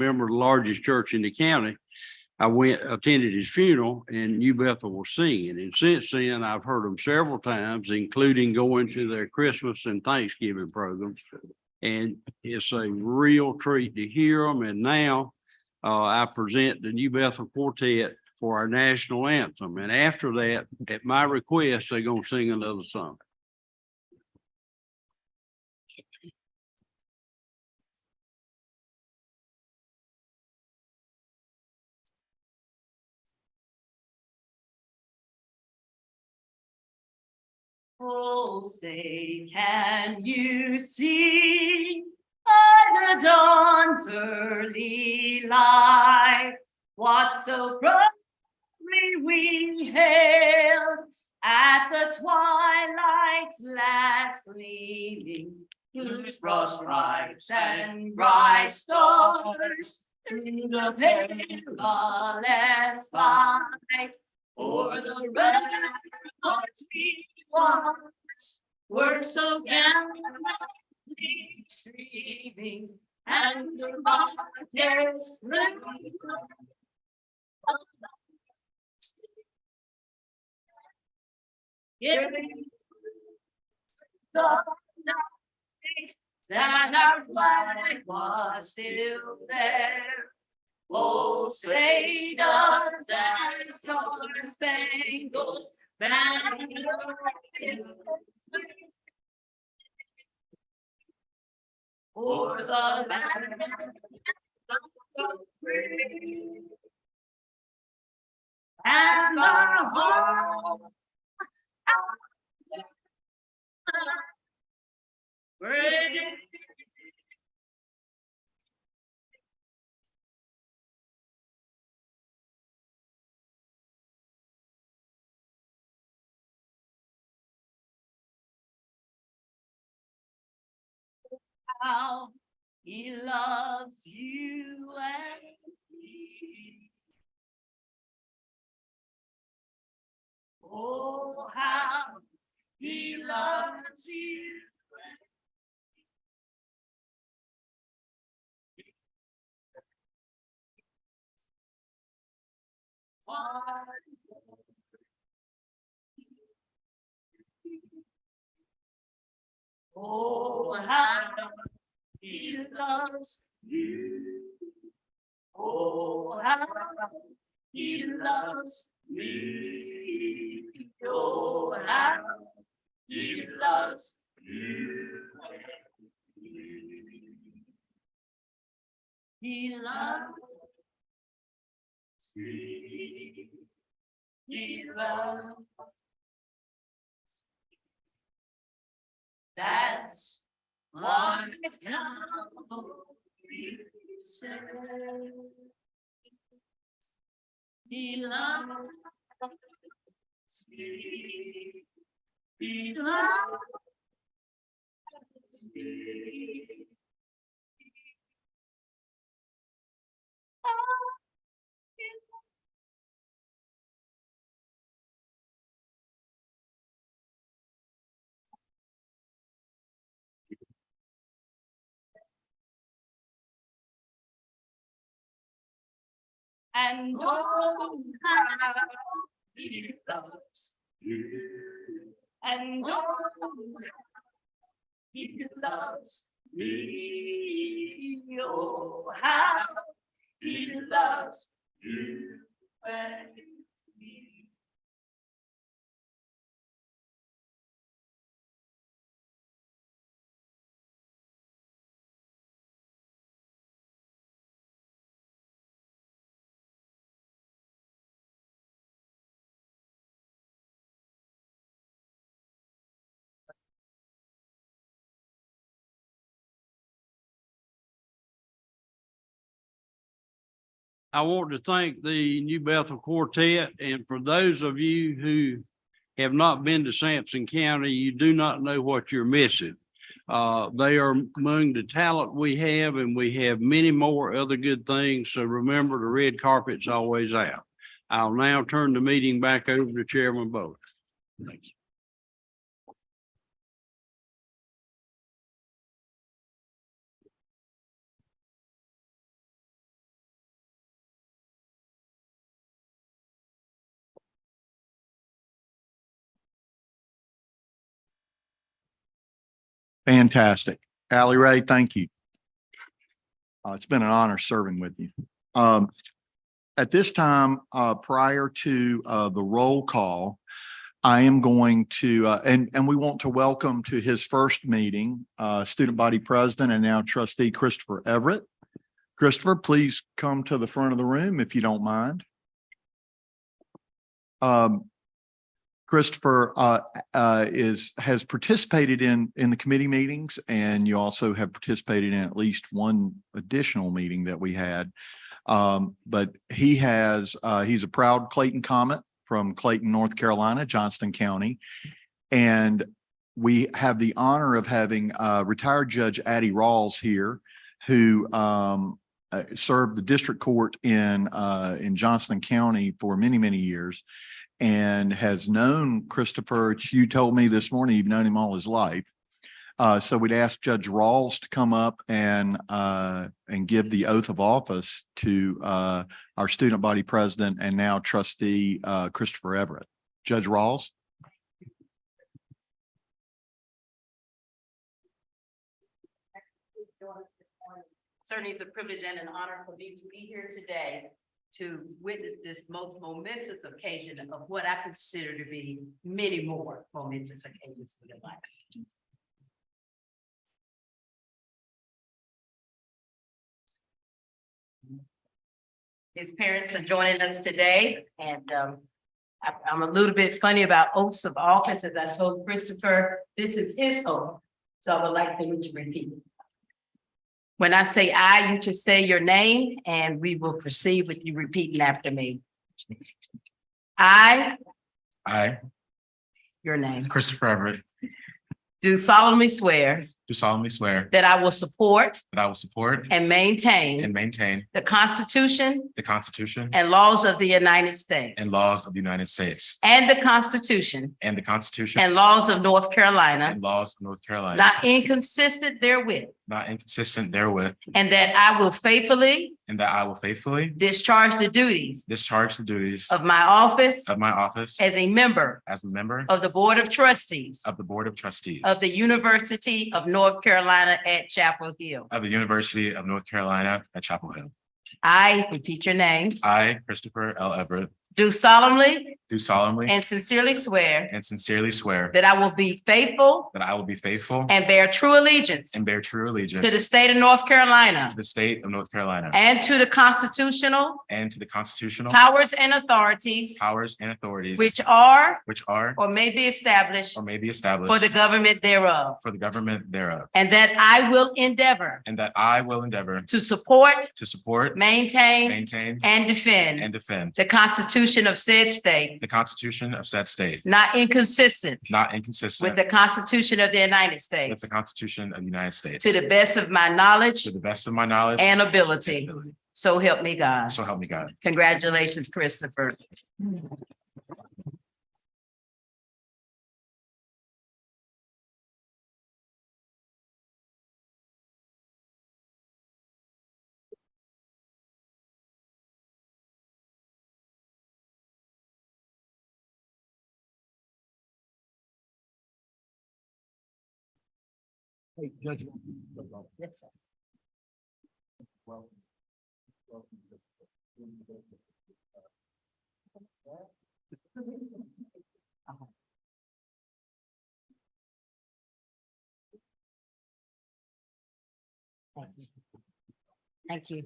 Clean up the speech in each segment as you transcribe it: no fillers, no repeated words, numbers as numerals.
member of the largest church in the county. I attended his funeral, and New Bethel was singing. And since then, I've heard them several times, including going to their Christmas and Thanksgiving programs. And it's a real treat to hear them. And now I present the New Bethel Quartet for our national anthem. And after that, at my request, they're going to sing another song. Oh, say, can you see by the dawn's early light what so proudly we hailed at the twilight's last gleaming, whose broad stripes and bright stars through the perilous fight o'er the ramparts we watched were so gallantly streaming, and the rockets ring giving the night that our flag was still there. Oh, say does that star-spangled banner for the land of free and the home brave. How he loves you and me. Oh, how he loves you oh, how he loves you. Oh, how he loves me. Oh, how he loves you. He loves me. He loves. That's what Calvary said. He loves me. He loves me. And oh, how he loves you. And oh, he loves me. Oh, how he loves you and me. I want to thank the New Bethel Quartet, and for those of you who have not been to Sampson County, you do not know what you're missing. They are among the talent we have, and we have many more other good things. So remember, the red carpet's always out. I'll now turn the meeting back over to Chairman Bowler. Thank you. Fantastic. Allie Ray, thank you. It's been an honor serving with you. At this time, prior to the roll call, I am going to, and we want to welcome to his first meeting, student body president and now trustee Christopher Everett. Christopher, please come to the front of the room if you don't mind. Christopher has participated in the committee meetings, and you also have participated in at least one additional meeting that we had. But he's a proud Clayton Comet from Clayton, North Carolina, Johnston County. And we have the honor of having retired Judge Addie Rawls here, who served the district court in Johnston County for many, many years, and has known Christopher. You told me this morning you've known him all his life. So we'd ask Judge Rawls to come up and give the oath of office to our student body president and now trustee Christopher Everett. Judge Rawls. Certainly it's a privilege and an honor for me to be here today to witness this most momentous occasion of what I consider to be many more momentous occasions in your life. His parents are joining us today, and I'm a little bit funny about oaths of office. As I told Christopher, this is his oath, so I would like for you to repeat. When I say I, you just say your name, and we will proceed with you repeating after me. I, your name, Christopher Everett, do solemnly swear do solemnly swear that I will support that I will support and maintain maintain the Constitution the Constitution and laws of the United States and laws of the United States and the Constitution and the Constitution and laws of North Carolina, and laws of North Carolina, not inconsistent therewith, not inconsistent therewith, and that I will faithfully and that I will faithfully discharge the duties discharge the duties of my office of my office as a member as a member of the Board of Trustees of the Board of Trustees of the University of North Carolina at Chapel Hill. of the University of North Carolina at Chapel Hill. I, repeat your name, I, Christopher L. Everett, do solemnly do solemnly and sincerely swear and sincerely swear that I will be faithful that I will be faithful and bear true allegiance and bear true allegiance to the state of North Carolina to the state of North Carolina and to the constitutional and to the constitutional powers and authorities powers and authorities which are which are or may be established or may be for established the government thereof, for the government thereof, and that I will endeavor and that I will endeavor to support, to support, maintain, maintain, and defend and defend the Constitution of said state, the Constitution of said state, not inconsistent not with inconsistent the Constitution of the United with States, the Constitution of the United States, to the best of my knowledge to the best of my knowledge and ability. So help me God. So help me God. Congratulations, Christopher. Yes, sir. Thank you.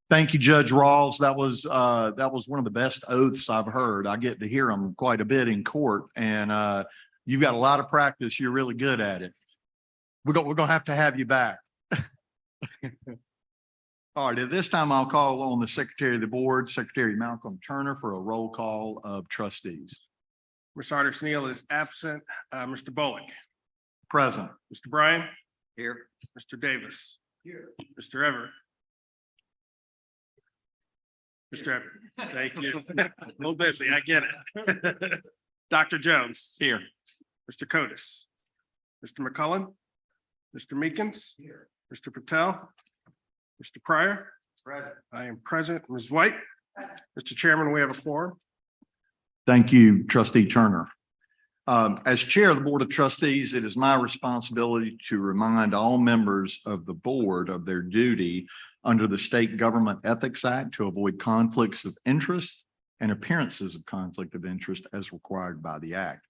Thank you, Judge Rawls. That was one of the best oaths I've heard. I get to hear them quite a bit in court, and you've got a lot of practice. You're really good at it. We're gonna have to have you back. All right, at this time, I'll call on the Secretary of the Board, Secretary Malcolm Turner, for a roll call of trustees. Mr. Artis Neal is absent. Mr. Bullock, Present. Mr. Bryan, Here. Mr. Davis, Mr. Everett, Mr. Everett, thank you. A little busy, I get it. Dr. Jones. Here. Mr. Codis. Mr. McCullen. Mr. Meekins. Here. Mr. Patel. Mr. Pryor. Present. I am present. Ms. White. Mr. Chairman, we have a quorum. Thank you, Trustee Turner. As Chair of the Board of Trustees, it is my responsibility to remind all members of the board of their duty under the State Government Ethics Act to avoid conflicts of interest and appearances of conflict of interest as required by the Act.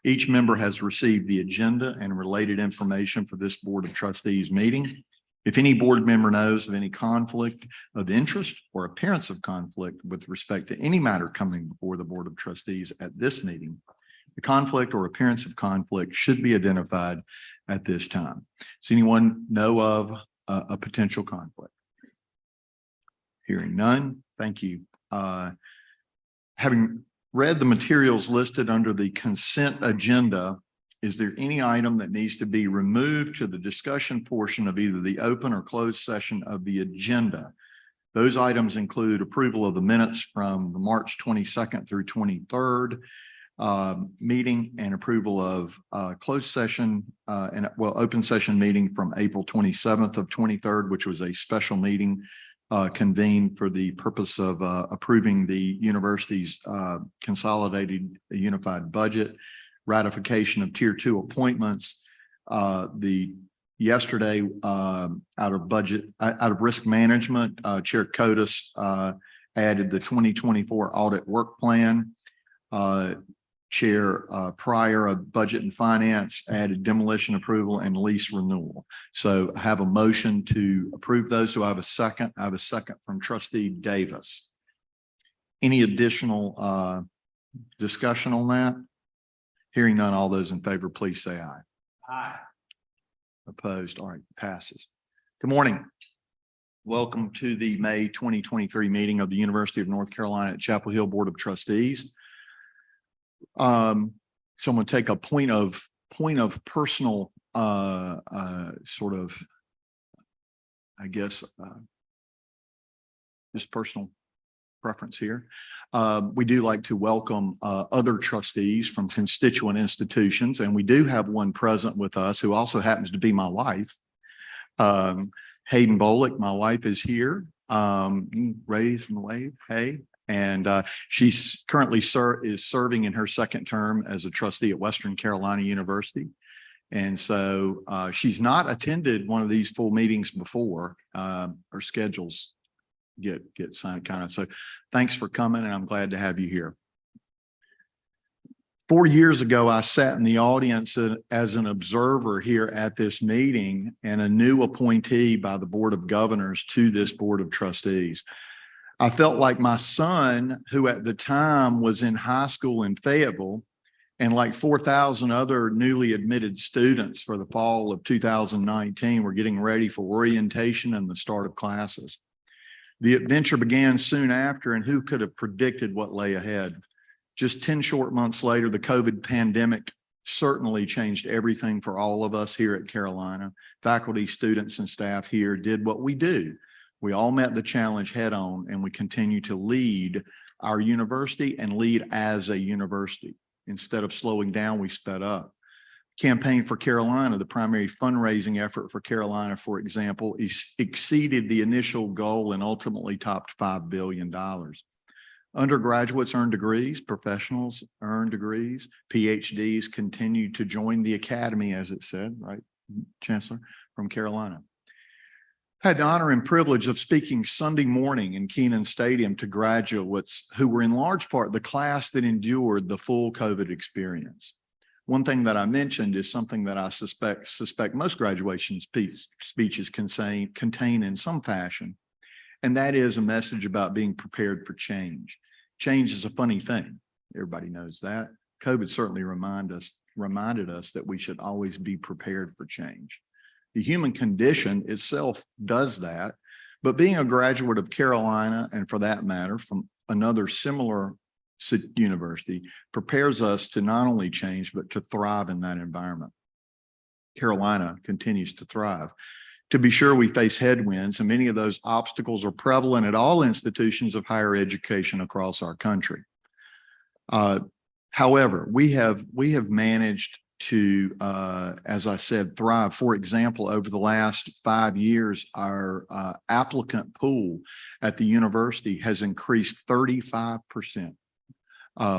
Each member has received the agenda and related information for this Board of Trustees meeting. If any board member knows of any conflict of interest or appearance of conflict with respect to any matter coming before the Board of Trustees at this meeting, the conflict or appearance of conflict should be identified at this time. Does anyone know of a potential conflict? Hearing none, thank you. Having read the materials listed under the consent agenda, is there any item that needs to be removed to the discussion portion of either the open or closed session of the agenda? Those items include approval of the minutes from the March 22nd through 23rd meeting and approval of closed session open session meeting from April 27th of 23rd, which was a special meeting convened for the purpose of approving the university's consolidated unified budget, ratification of tier 2 appointments. Yesterday out of risk management, Chair Codis added the 2024 audit work plan. Chair Pryor of Budget and Finance added demolition approval and lease renewal. So I have a motion to approve those. Do I have a second? I have a second from Trustee Davis. Any additional discussion on that? Hearing none, all those in favor, please say aye. Aye. Opposed? All right, passes. Good morning. Welcome to the May 2023 meeting of the University of North Carolina at Chapel Hill Board of Trustees. Someone take a point of personal sort of, I guess, just personal preference here. We do like to welcome other trustees from constituent institutions, and we do have one present with us who also happens to be my wife. Hayden Bolick, my wife, is here. Raise and wave. Hey. And she's currently is serving in her second term as a trustee at Western Carolina University. And so she's not attended one of these full meetings before. Her schedules get signed kind of. So thanks for coming, and I'm glad to have you here. 4 years ago, I sat in the audience as an observer here at this meeting and a new appointee by the Board of Governors to this Board of Trustees. I felt like my son, who at the time was in high school in Fayetteville, and like 4,000 other newly admitted students for the fall of 2019, were getting ready for orientation and the start of classes. The adventure began soon after, and who could have predicted what lay ahead? Just 10 short months later, the COVID pandemic certainly changed everything for all of us here at Carolina. Faculty, students, and staff here did what we do. We all met the challenge head on, and we continue to lead our university and lead as a university. Instead of slowing down, we sped up. Campaign for Carolina, the primary fundraising effort for Carolina, for example, exceeded the initial goal and ultimately topped $5 billion. Undergraduates earn degrees, professionals earn degrees, PhDs continue to join the academy, as it said, right, Chancellor, from Carolina. I had the honor and privilege of speaking Sunday morning in Kenan Stadium to graduates who were in large part the class that endured the full COVID experience. One thing that I mentioned is something that I suspect most graduation speeches contain in some fashion, and that is a message about being prepared for change. Change is a funny thing. Everybody knows that. COVID certainly reminded us that we should always be prepared for change. The human condition itself does that, but being a graduate of Carolina, and for that matter, from another similar university, prepares us to not only change, but to thrive in that environment. Carolina continues to thrive. To be sure, we face headwinds, and many of those obstacles are prevalent at all institutions of higher education across our country. However, we have managed to, as I said, thrive. For example, over the last 5 years, our applicant pool at the university has increased 35%.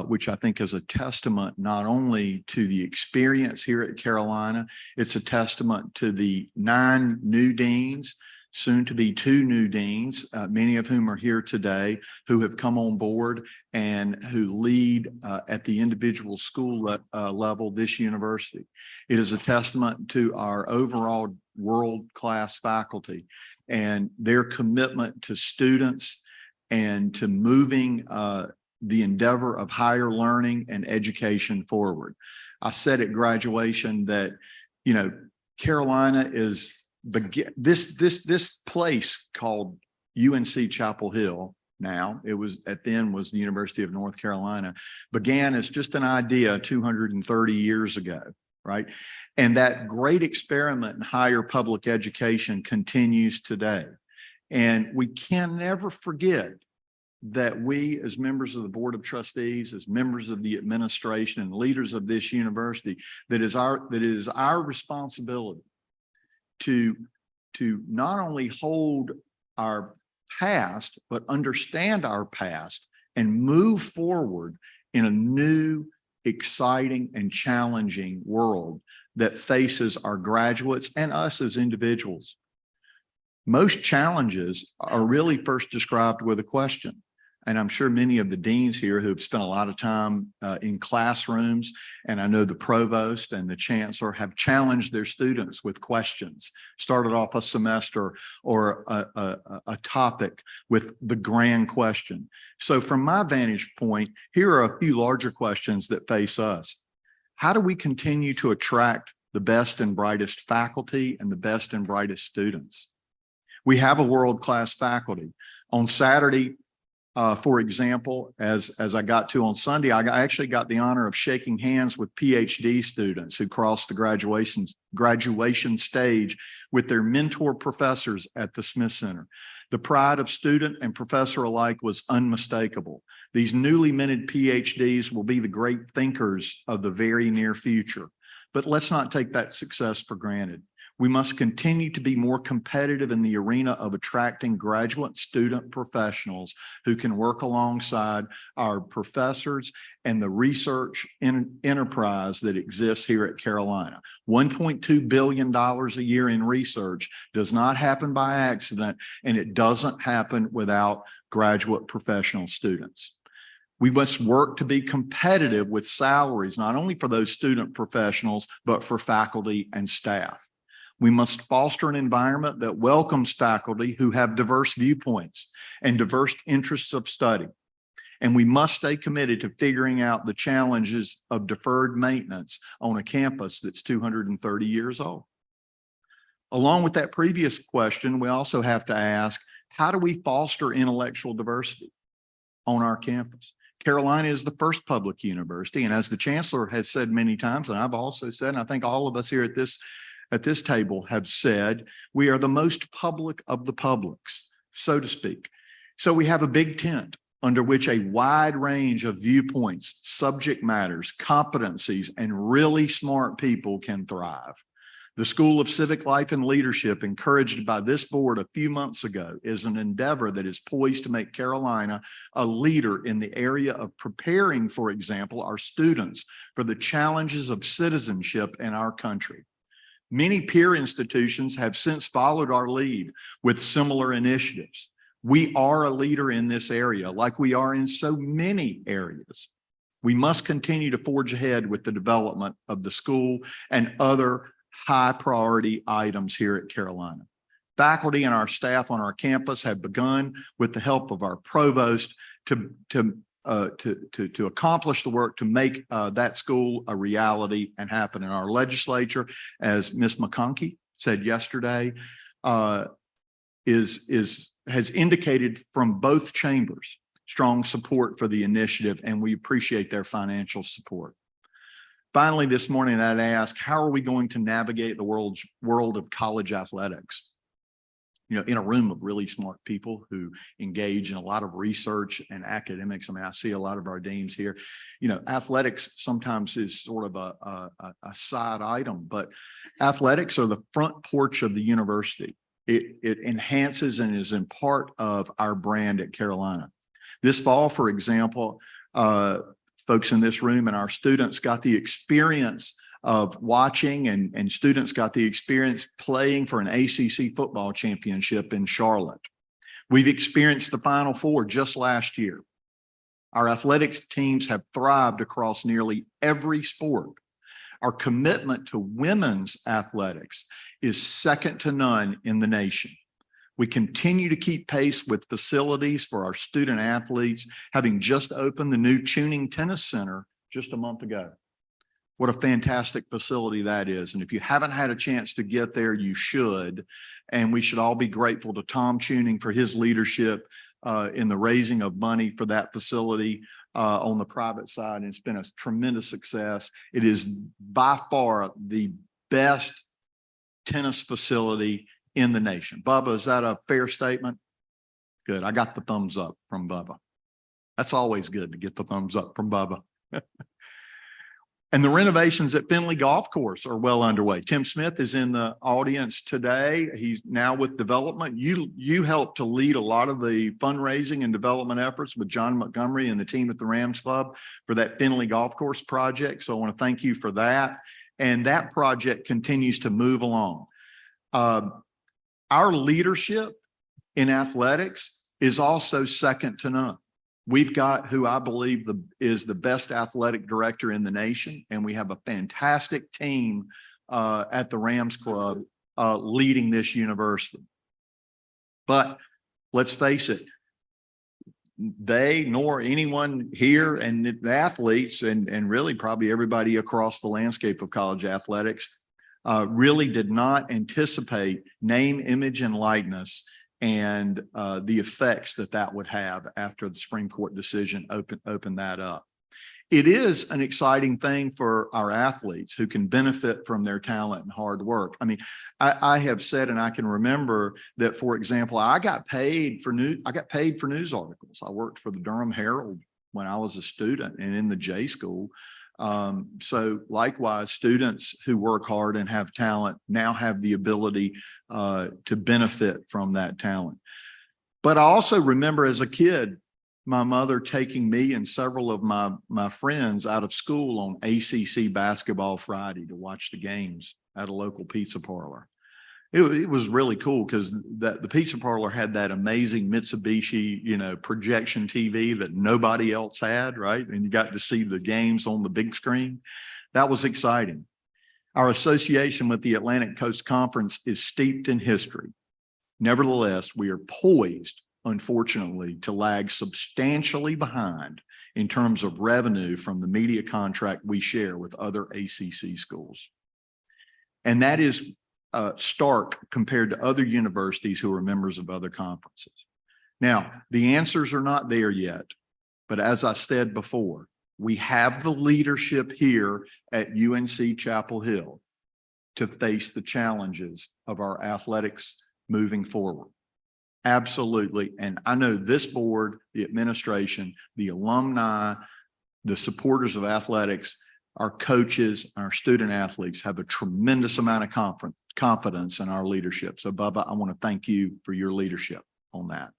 Which I think is a testament not only to the experience here at Carolina, it's a testament to the 9 new deans, soon to be 2 new deans, many of whom are here today, who have come on board and who lead at the individual school level this university. It is a testament to our overall world-class faculty and their commitment to students and to moving the endeavor of higher learning and education forward. I said at graduation that, Carolina is this place called UNC-Chapel Hill. Now it was then was the University of North Carolina, began as just an idea 230 years ago, right? And that great experiment in higher public education continues today. And we can never forget that we, as members of the Board of Trustees, as members of the administration and leaders of this university, that it is our responsibility to not only hold our past, but understand our past and move forward in a new, exciting, and challenging world that faces our graduates and us as individuals. Most challenges are really first described with a question. And I'm sure many of the deans here who have spent a lot of time in classrooms, and I know the provost and the chancellor have challenged their students with questions, started off a semester or a topic with the grand question. So from my vantage point, here are a few larger questions that face us. How do we continue to attract the best and brightest faculty and the best and brightest students? We have a world-class faculty. On Saturday, for example, as I got to on Sunday, I actually got the honor of shaking hands with PhD students who crossed the graduation stage with their mentor professors at the Smith Center. The pride of student and professor alike was unmistakable. These newly minted PhDs will be the great thinkers of the very near future. But let's not take that success for granted. We must continue to be more competitive in the arena of attracting graduate student professionals who can work alongside our professors and the research enterprise that exists here at Carolina. $1.2 billion a year in research does not happen by accident, and it doesn't happen without graduate professional students. We must work to be competitive with salaries, not only for those student professionals, but for faculty and staff. We must foster an environment that welcomes faculty who have diverse viewpoints and diverse interests of study. And we must stay committed to figuring out the challenges of deferred maintenance on a campus that's 230 years old. Along with that previous question, we also have to ask, how do we foster intellectual diversity on our campus? Carolina is the first public university, and as the chancellor has said many times, and I've also said, and I think all of us here at this table have said, we are the most public of the publics, so to speak. So we have a big tent under which a wide range of viewpoints, subject matters, competencies, and really smart people can thrive. The School of Civic Life and Leadership, encouraged by this board a few months ago, is an endeavor that is poised to make Carolina a leader in the area of preparing, for example, our students for the challenges of citizenship in our country. Many peer institutions have since followed our lead with similar initiatives. We are a leader in this area, like we are in so many areas. We must continue to forge ahead with the development of the school and other high priority items here at Carolina. Faculty and our staff on our campus have begun, with the help of our provost, to accomplish the work to make that school a reality and happen in our legislature. As Ms. McConkey said yesterday, has indicated from both chambers strong support for the initiative, and we appreciate their financial support. Finally, this morning, I'd ask, how are we going to navigate the world of college athletics? in a room of really smart people who engage in a lot of research and academics. I mean, I see a lot of our deans here. Athletics sometimes is sort of a side item, but athletics are the front porch of the university. It enhances and is in part of our brand at Carolina. This fall, for example, folks in this room and our students got the experience of watching, and students got the experience playing for an ACC football championship in Charlotte. We've experienced the Final Four just last year. Our athletics teams have thrived across nearly every sport. Our commitment to women's athletics is second to none in the nation. We continue to keep pace with facilities for our student athletes, having just opened the new Tuning Tennis Center just a month ago. What a fantastic facility that is. And if you haven't had a chance to get there, you should. And we should all be grateful to Tom Tuning for his leadership in the raising of money for that facility on the private side. And it's been a tremendous success. It is by far the best tennis facility in the nation. Bubba, is that a fair statement? Good. I got the thumbs up from Bubba. That's always good to get the thumbs up from Bubba. And the renovations at Finley Golf Course are well underway. Tim Smith is in the audience today. He's now with development. You helped to lead a lot of the fundraising and development efforts with John Montgomery and the team at the Rams Club for that Finley Golf Course project. So I want to thank you for that. And that project continues to move along. Our leadership in athletics is also second to none. We've got who I believe is the best athletic director in the nation, and we have a fantastic team at the Rams Club leading this university. But let's face it, they nor anyone here and the athletes and really probably everybody across the landscape of college athletics really did not anticipate name, image, and likeness and the effects that would have after the Supreme Court decision opened that up. It is an exciting thing for our athletes who can benefit from their talent and hard work. I mean, I have said, and I can remember that, for example, I got paid for news articles. I worked for the Durham Herald when I was a student and in the J School. So likewise, students who work hard and have talent now have the ability to benefit from that talent. But I also remember as a kid, my mother taking me and several of my friends out of school on ACC basketball Friday to watch the games at a local pizza parlor. It was really cool because the pizza parlor had that amazing Mitsubishi, projection TV that nobody else had, right? And you got to see the games on the big screen. That was exciting. Our association with the Atlantic Coast Conference is steeped in history. Nevertheless, we are poised, unfortunately, to lag substantially behind in terms of revenue from the media contract we share with other ACC schools. And that is stark compared to other universities who are members of other conferences. Now, the answers are not there yet, but as I said before, we have the leadership here at UNC-Chapel Hill to face the challenges of our athletics moving forward. Absolutely. And I know this board, the administration, the alumni, the supporters of athletics, our coaches, our student athletes have a tremendous amount of confidence in our leadership. So Bubba, I want to thank you for your leadership on that.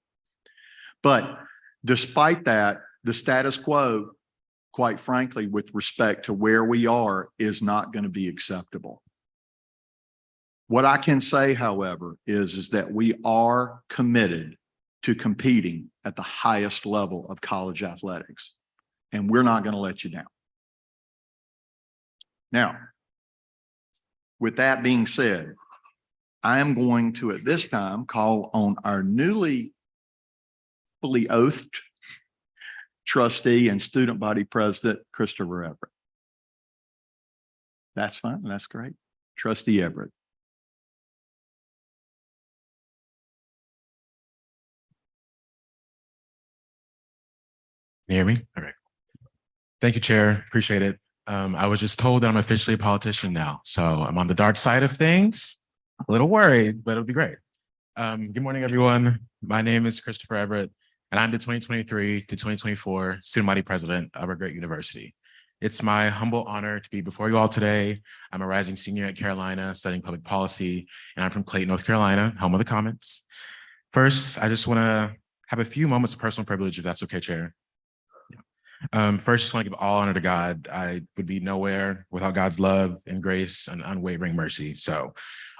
But despite that, the status quo, quite frankly, with respect to where we are, is not going to be acceptable. What I can say, however, is that we are committed to competing at the highest level of college athletics, and we're not going to let you down. Now, with that being said, I am going to, at this time, call on our newly fully oathed trustee and student body president, Christopher Everett. That's fine. That's great. Trustee Everett. Can you hear me? All right. Thank you, Chair. Appreciate it. I was just told that I'm officially a politician now, so I'm on the dark side of things. A little worried, but it'll be great. Good morning, everyone. My name is Christopher Everett, and I'm the 2023 to 2024 student body president of our great university. It's my humble honor to be before you all today. I'm a rising senior at Carolina studying public policy, and I'm from Clayton, North Carolina, home of the Comets. First, I just want to have a few moments of personal privilege, if that's okay, Chair. First, just want to give all honor to God. I would be nowhere without God's love and grace and unwavering mercy. So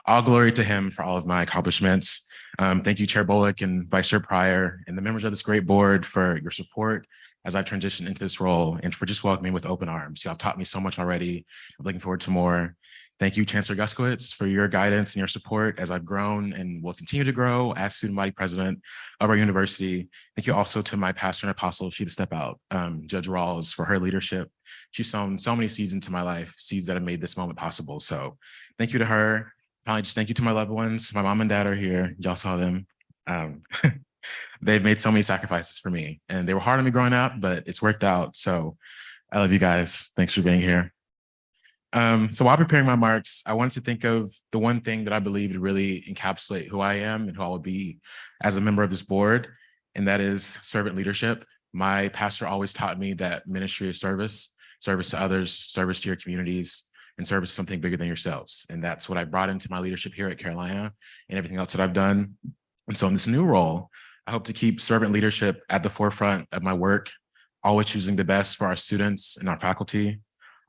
all glory to him for all of my accomplishments. Thank you, Chair Bullock and Vice Chair Pryor and the members of this great board for your support as I transition into this role and for just welcoming me with open arms. Y'all taught me so much already. I'm looking forward to more. Thank you, Chancellor Guskowitz, for your guidance and your support as I've grown and will continue to grow as student body president of our university. Thank you also to my pastor and apostle, she to step out, Judge Rawls, for her leadership. She's sown so many seeds into my life, seeds that have made this moment possible. So thank you to her. Finally, just thank you to my loved ones. My mom and dad are here. Y'all saw them. They've made so many sacrifices for me, and they were hard on me growing up, but it's worked out. So I love you guys. Thanks for being here. So while preparing my remarks, I wanted to think of the one thing that I believe would really encapsulate who I am and who I will be as a member of this board, and that is servant leadership. My pastor always taught me that ministry is service, service to others, service to your communities, and service is something bigger than yourselves. And that's what I brought into my leadership here at Carolina and everything else that I've done. And so in this new role, I hope to keep servant leadership at the forefront of my work, always choosing the best for our students and our faculty.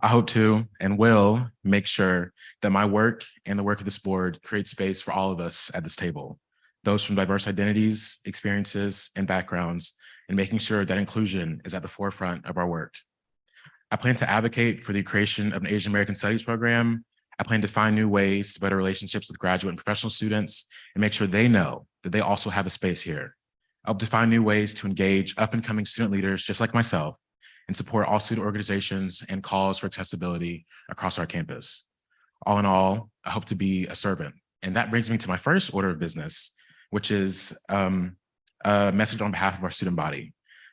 I hope to and will make sure that my work and the work of this board create space for all of us at this table, those from diverse identities, experiences, and backgrounds, and making sure that inclusion is at the forefront of our work. I plan to advocate for the creation of an Asian American Studies program. I plan to find new ways to better relationships with graduate and professional students and make sure they know that they also have a space here. I hope to find new ways to engage up-and-coming student leaders just like myself and support all student organizations and calls for accessibility across our campus. All in all, I hope to be a servant. And that brings me to my first order of business, which is a message on behalf of our student body.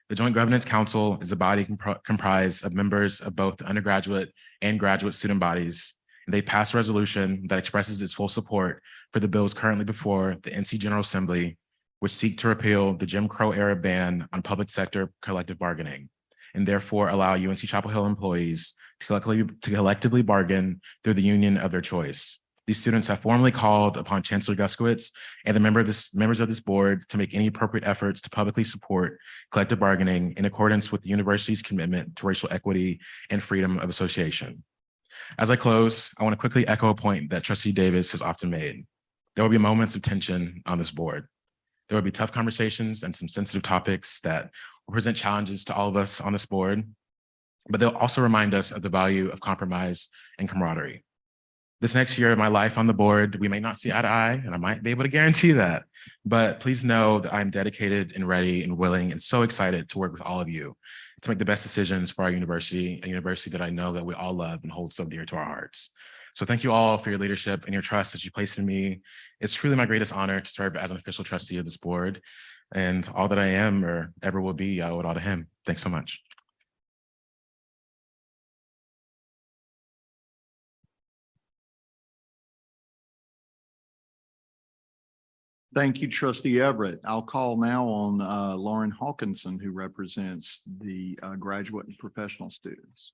The Joint Governance Council is a body comprised of members of both the undergraduate and graduate student bodies. And they passed a resolution that expresses its full support for the bills currently before the NC General Assembly, which seek to repeal the Jim Crow era ban on public sector collective bargaining, and therefore allow UNC-Chapel Hill employees to collectively bargain through the union of their choice. These students have formally called upon Chancellor Guskowitz and the members of this board to make any appropriate efforts to publicly support collective bargaining in accordance with the university's commitment to racial equity and freedom of association. As I close, I want to quickly echo a point that Trustee Davis has often made. There will be moments of tension on this board. There will be tough conversations and some sensitive topics that will present challenges to all of us on this board, but they'll also remind us of the value of compromise and camaraderie. This next year of my life on the board, we may not see eye to eye, and I might be able to guarantee that, but please know that I'm dedicated and ready and willing and so excited to work with all of you to make the best decisions for our university, a university that I know that we all love and hold so dear to our hearts. So thank you all for your leadership and your trust that you placed in me. It's truly my greatest honor to serve as an official trustee of this board, and all that I am or ever will be, I owe it all to him. Thanks so much. Thank you, Trustee Everett. I'll call now on Lauren Hawkinson, who represents the graduate and professional students.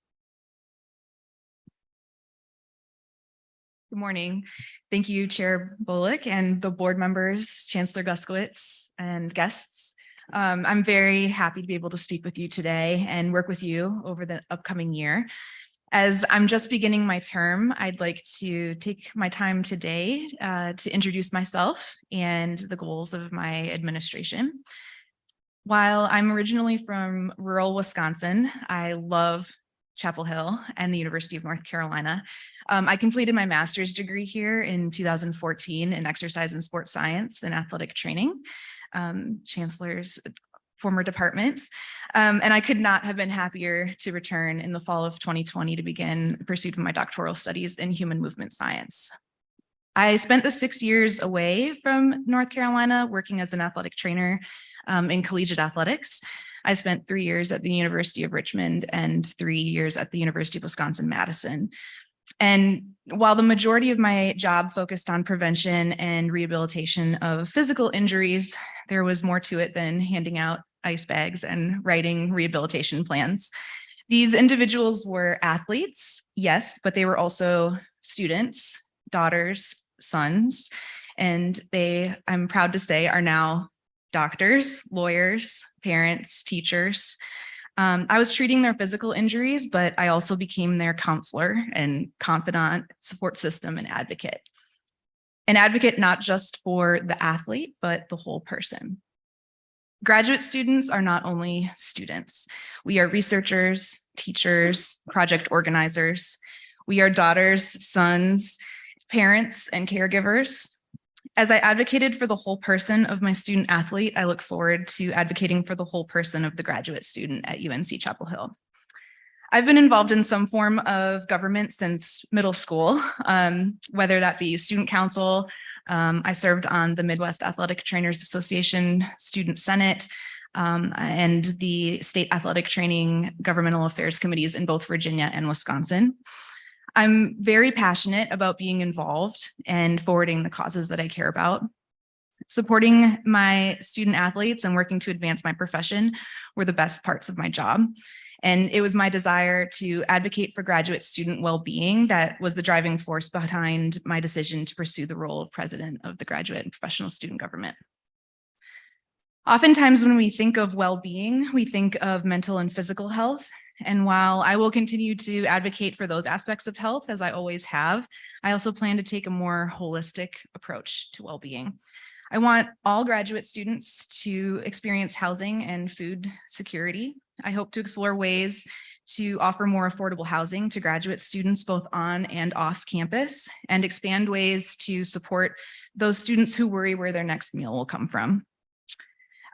Good morning. Thank you, Chair Bullock and the board members, Chancellor Guskowitz and guests. I'm very happy to be able to speak with you today and work with you over the upcoming year. As I'm just beginning my term, I'd like to take my time today to introduce myself and the goals of my administration. While I'm originally from rural Wisconsin, I love Chapel Hill and the University of North Carolina. I completed my master's degree here in 2014 in exercise and sports science and athletic training, Chancellor's former departments. And I could not have been happier to return in the fall of 2020 to begin pursuit of my doctoral studies in human movement science. I spent the 6 years away from North Carolina working as an athletic trainer in collegiate athletics. I spent 3 years at the University of Richmond and 3 years at the University of Wisconsin-Madison. And while the majority of my job focused on prevention and rehabilitation of physical injuries, there was more to it than handing out ice bags and writing rehabilitation plans. These individuals were athletes, yes, but they were also students, daughters, sons, and they, I'm proud to say, are now doctors, lawyers, parents, teachers. I was treating their physical injuries, but I also became their counselor and confidant, support system, and advocate. An advocate not just for the athlete, but the whole person. Graduate students are not only students. We are researchers, teachers, project organizers. We are daughters, sons, parents, and caregivers. As I advocated for the whole person of my student athlete, I look forward to advocating for the whole person of the graduate student at UNC-Chapel Hill. I've been involved in some form of government since middle school, whether that be student council. I served on the Midwest Athletic Trainers Association Student Senate and the State Athletic Training Governmental Affairs Committees in both Virginia and Wisconsin. I'm very passionate about being involved and forwarding the causes that I care about. Supporting my student athletes and working to advance my profession were the best parts of my job. And it was my desire to advocate for graduate student well-being that was the driving force behind my decision to pursue the role of president of the Graduate and Professional Student Government. Oftentimes when we think of well-being, we think of mental and physical health. And while I will continue to advocate for those aspects of health, as I always have, I also plan to take a more holistic approach to well-being. I want all graduate students to experience housing and food security. I hope to explore ways to offer more affordable housing to graduate students both on and off campus and expand ways to support those students who worry where their next meal will come from.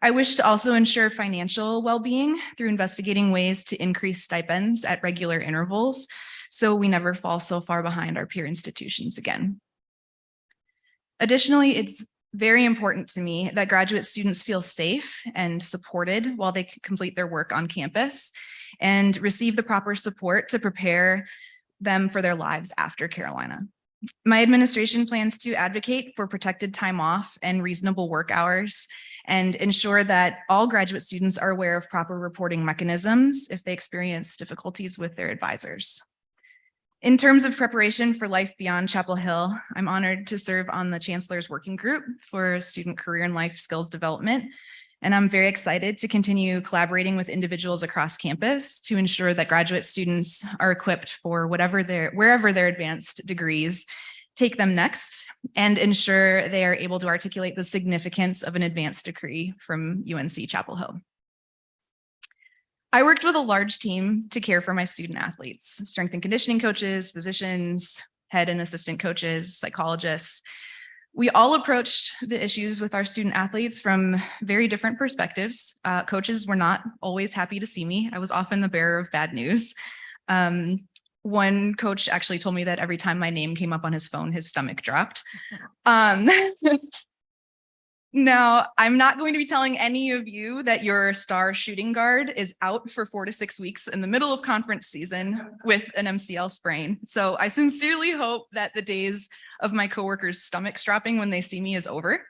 I wish to also ensure financial well-being through investigating ways to increase stipends at regular intervals so we never fall so far behind our peer institutions again. Additionally, it's very important to me that graduate students feel safe and supported while they complete their work on campus and receive the proper support to prepare them for their lives after Carolina. My administration plans to advocate for protected time off and reasonable work hours and ensure that all graduate students are aware of proper reporting mechanisms if they experience difficulties with their advisors. In terms of preparation for life beyond Chapel Hill, I'm honored to serve on the Chancellor's Working Group for Student Career and Life Skills Development. And I'm very excited to continue collaborating with individuals across campus to ensure that graduate students are equipped for wherever their advanced degrees take them next, and ensure they are able to articulate the significance of an advanced degree from UNC-Chapel Hill. I worked with a large team to care for my student athletes, strength and conditioning coaches, physicians, head and assistant coaches, psychologists. We all approached the issues with our student athletes from very different perspectives. Coaches were not always happy to see me. I was often the bearer of bad news. One coach actually told me that every time my name came up on his phone, his stomach dropped. Now, I'm not going to be telling any of you that your star shooting guard is out for 4 to 6 weeks in the middle of conference season with an MCL sprain. So I sincerely hope that the days of my coworkers' stomachs dropping when they see me is over.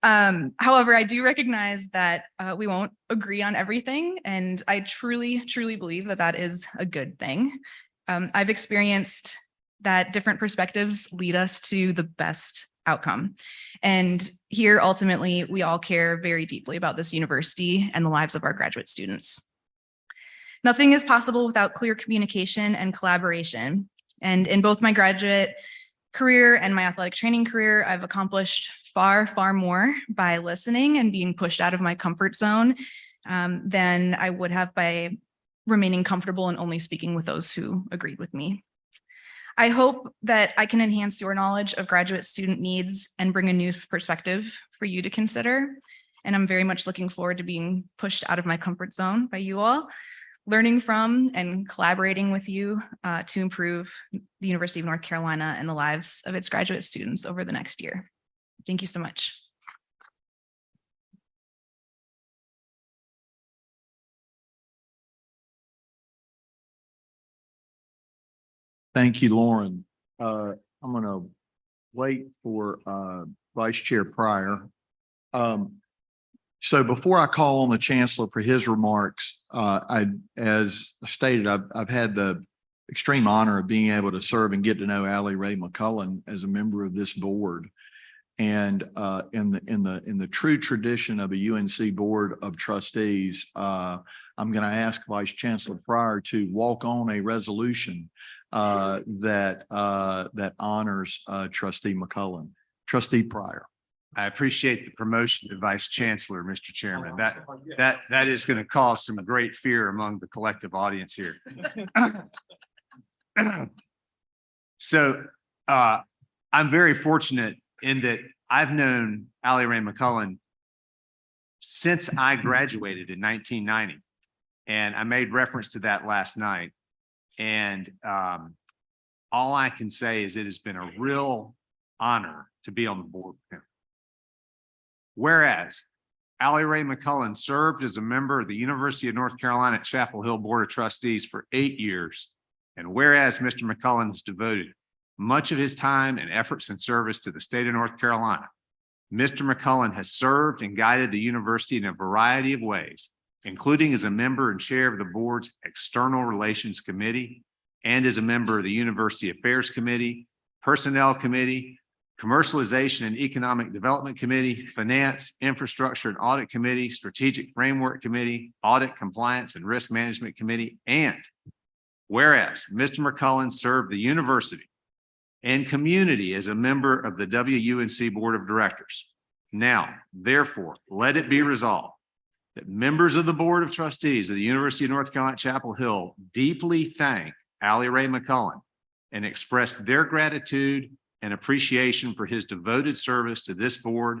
However, I do recognize that we won't agree on everything, and I truly believe that that is a good thing. I've experienced that different perspectives lead us to the best outcome. And here, ultimately, we all care very deeply about this university and the lives of our graduate students. Nothing is possible without clear communication and collaboration. And in both my graduate career and my athletic training career, I've accomplished far more by listening and being pushed out of my comfort zone than I would have by remaining comfortable and only speaking with those who agreed with me. I hope that I can enhance your knowledge of graduate student needs and bring a new perspective for you to consider. And I'm very much looking forward to being pushed out of my comfort zone by you all, learning from and collaborating with you to improve the University of North Carolina and the lives of its graduate students over the next year. Thank you so much. Thank you, Lauren. I'm gonna wait for Vice Chair Pryor. So before I call on the Chancellor for his remarks, as stated, I've had the extreme honor of being able to serve and get to know Allie Ray McCullen as a member of this board. And in the true tradition of a UNC Board of Trustees, I'm going to ask Vice Chancellor Pryor to walk on a resolution that honors Trustee McCullen. Trustee Pryor. I appreciate the promotion to Vice Chancellor, Mr. Chairman. That is going to cause some great fear among the collective audience here. So I'm very fortunate in that I've known Allie Ray McCullen since I graduated in 1990. And I made reference to that last night. And all I can say is it has been a real honor to be on the board with him. Whereas Allie Ray McCullen served as a member of the University of North Carolina at Chapel Hill Board of Trustees for 8 years. And whereas Mr. McCullen has devoted much of his time and efforts and service to the state of North Carolina, Mr. McCullen has served and guided the university in a variety of ways, including as a member and chair of the board's External Relations Committee and as a member of the University Affairs Committee, Personnel Committee, Commercialization and Economic Development Committee, Finance, Infrastructure and Audit Committee, Strategic Framework Committee, Audit, Compliance and Risk Management Committee, and whereas Mr. McCullen served the university and community as a member of the WUNC Board of Directors. Now, therefore, let it be resolved that members of the Board of Trustees of the University of North Carolina at Chapel Hill deeply thank Allie Ray McCullen and express their gratitude and appreciation for his devoted service to this board,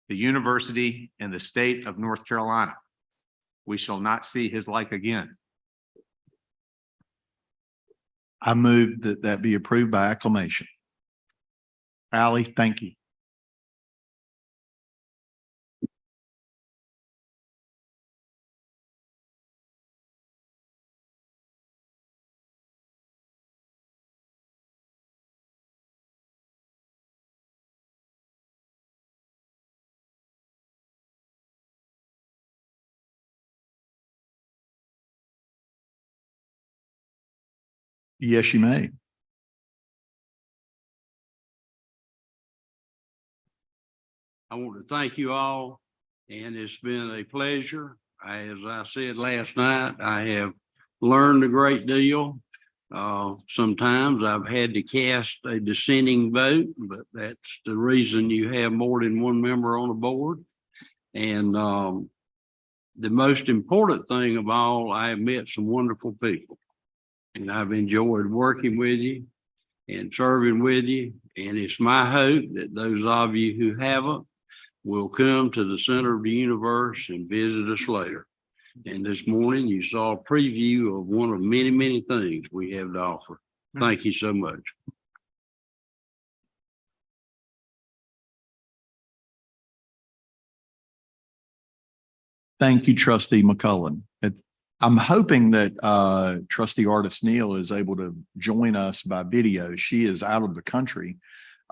the university, and the state of North Carolina. We shall not see his like again. I move that be approved by acclamation. Allie, thank you. Yes, you may. I want to thank you all, and it's been a pleasure. As I said last night, I have learned a great deal. Sometimes I've had to cast a dissenting vote, but that's the reason you have more than one member on a board. And the most important thing of all, I have met some wonderful people, and I've enjoyed working with you and serving with you. And it's my hope that those of you who haven't will come to the center of the universe and visit us later. And this morning you saw a preview of one of many, many things we have to offer. Thank you so much. Thank you, Trustee McCullen. I'm hoping that Trustee Artis Neal is able to join us by video. She is out of the country.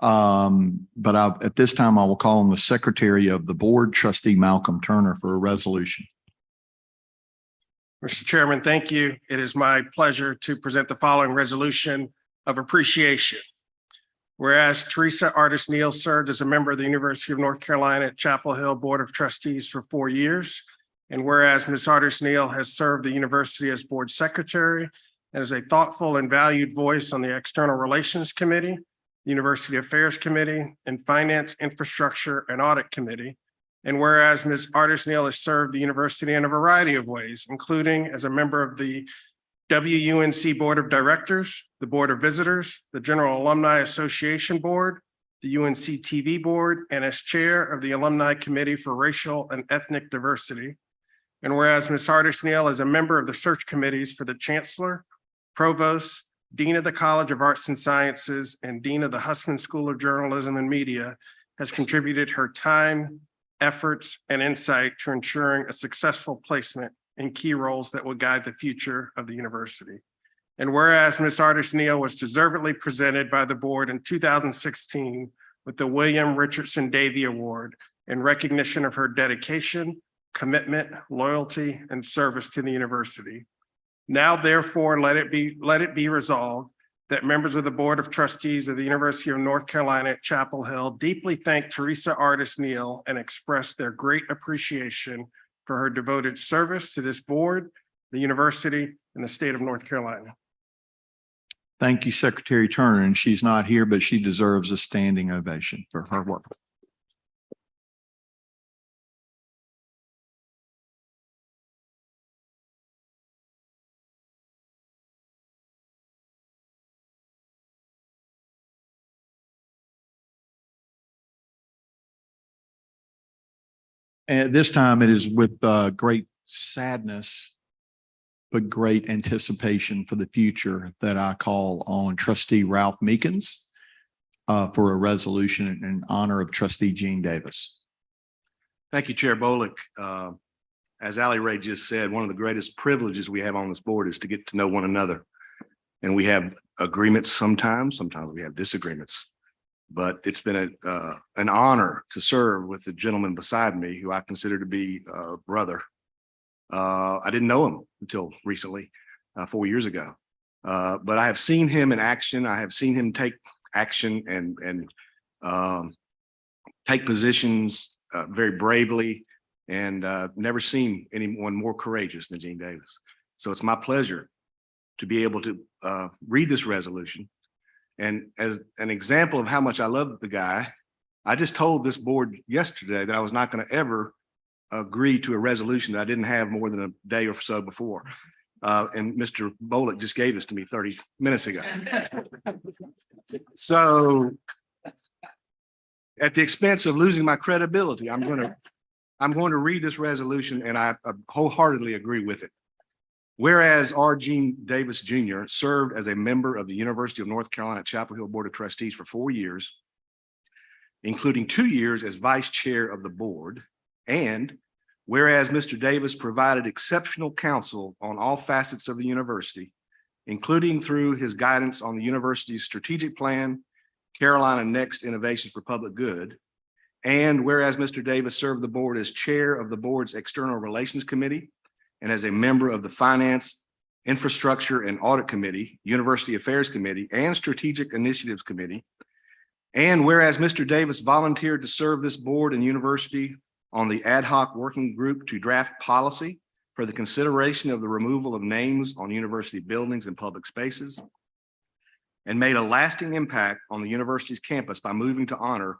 But at this time, I will call on the Secretary of the Board, Trustee Malcolm Turner, for a resolution. Mr. Chairman, thank you. It is my pleasure to present the following resolution of appreciation. Whereas Teresa Artis Neal served as a member of the University of North Carolina at Chapel Hill Board of Trustees for 4 years. And whereas Ms. Artis Neal has served the university as board secretary and as a thoughtful and valued voice on the External Relations Committee, the University Affairs Committee, and Finance, Infrastructure, and Audit Committee. And whereas Ms. Artis Neal has served the university in a variety of ways, including as a member of the WUNC Board of Directors, the Board of Visitors, the General Alumni Association Board, the UNC TV Board, and as chair of the Alumni Committee for Racial and Ethnic Diversity. And whereas Ms. Artis Neal is a member of the search committees for the Chancellor, Provost, Dean of the College of Arts and Sciences, and Dean of the Hussman School of Journalism and Media, has contributed her time, efforts, and insight to ensuring a successful placement in key roles that will guide the future of the university. And whereas Ms. Artis Neal was deservedly presented by the board in 2016 with the William Richardson Davey Award in recognition of her dedication, commitment, loyalty, and service to the university. Now, therefore, let it be resolved that members of the Board of Trustees of the University of North Carolina at Chapel Hill deeply thank Teresa Artis Neal and express their great appreciation for her devoted service to this board, the university, and the state of North Carolina. Thank you, Secretary Turner, and she's not here, but she deserves a standing ovation for her work. And at this time, it is with great sadness, but great anticipation for the future that I call on Trustee Ralph Meekins for a resolution in honor of Trustee Gene Davis. Thank you, Chair Bolick. As Ally Ray just said, one of the greatest privileges we have on this board is to get to know one another. And we have agreements sometimes we have disagreements. But it's been an honor to serve with the gentleman beside me who I consider to be a brother. I didn't know him until recently, 4 years ago. But I have seen him in action. I have seen him take action and take positions very bravely, and never seen anyone more courageous than Gene Davis. So it's my pleasure to be able to read this resolution. And as an example of how much I love the guy, I just told this board yesterday that I was not going to ever agree to a resolution that I didn't have more than a day or so before. And Mr. Bolick just gave this to me 30 minutes ago. So at the expense of losing my credibility, I'm going to read this resolution, and I wholeheartedly agree with it. Whereas R. Gene Davis Jr. served as a member of the University of North Carolina at Chapel Hill Board of Trustees for 4 years, including 2 years as vice chair of the board. And whereas Mr. Davis provided exceptional counsel on all facets of the university, including through his guidance on the university's strategic plan, Carolina Next Innovations for Public Good. And whereas Mr. Davis served the board as chair of the board's External Relations Committee and as a member of the Finance, Infrastructure, and Audit Committee, University Affairs Committee, and Strategic Initiatives Committee. And whereas Mr. Davis volunteered to serve this board and university on the ad hoc working group to draft policy for the consideration of the removal of names on university buildings and public spaces, and made a lasting impact on the university's campus by moving to honor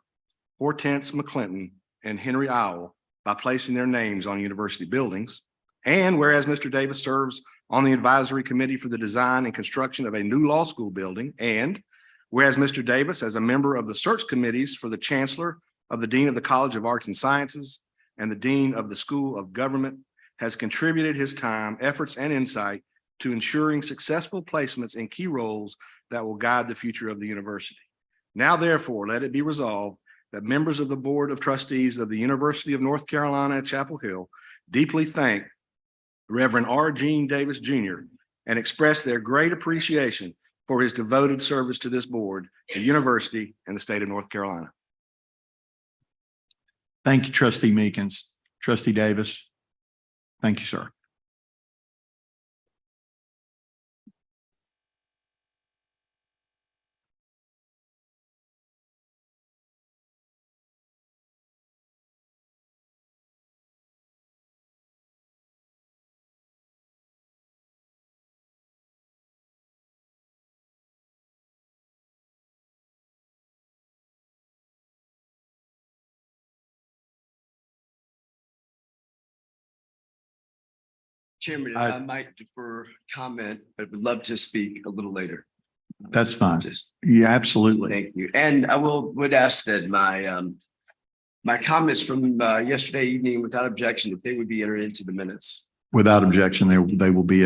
Hortense McClinton and Henry Owl by placing their names on university buildings. And whereas Mr. Davis serves on the advisory committee for the design and construction of a new law school building, and whereas Mr. Davis, as a member of the search committees for the Chancellor of the Dean of the College of Arts and Sciences and the Dean of the School of Government, has contributed his time, efforts, and insight to ensuring successful placements in key roles that will guide the future of the university. Now, therefore, let it be resolved that members of the Board of Trustees of the University of North Carolina at Chapel Hill deeply thank Reverend R. Gene Davis Jr. and express their great appreciation for his devoted service to this board, the university, and the state of North Carolina. Thank you, Trustee Meekins. Trustee Davis. Thank you, sir. Chairman, I might defer comment, but would love to speak a little later. That's fine. Just Yeah, absolutely. thank you. And I would ask that my comments from yesterday evening, without objection, that they would be entered into the minutes. Without objection, they will be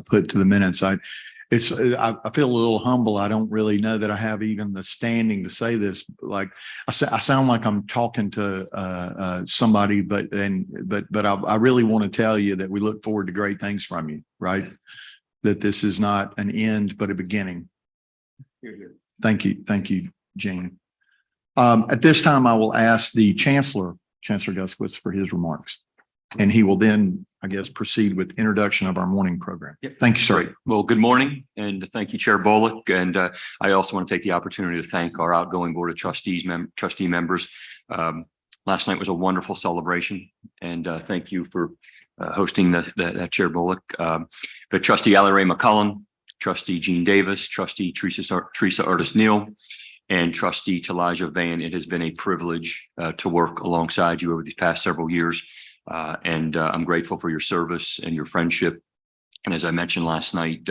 put to the minutes. I feel a little humble. I don't really know that I have even the standing to say this. Like I sound like I'm talking to somebody, but I really want to tell you that we look forward to great things from you. Right. that this is not an end, but a beginning. Thank you. Thank you, Gene. At this time, I will ask the Chancellor, Chancellor Guskowitz, for his remarks. And he will then, I guess, proceed with introduction of our morning program. Yep. Thank you, sir. Great. Well, good morning and thank you, Chair Bullock. And I also want to take the opportunity to thank our outgoing Board of Trustees, trustee members. Last night was a wonderful celebration and thank you for hosting that Chair Bullock. But Trustee Allie Ray McCullen, Trustee Gene Davis, Trustee Teresa Artis Neal, and Trustee Talaja Van. It has been a privilege to work alongside you over these past several years. And I'm grateful for your service and your friendship. And as I mentioned last night,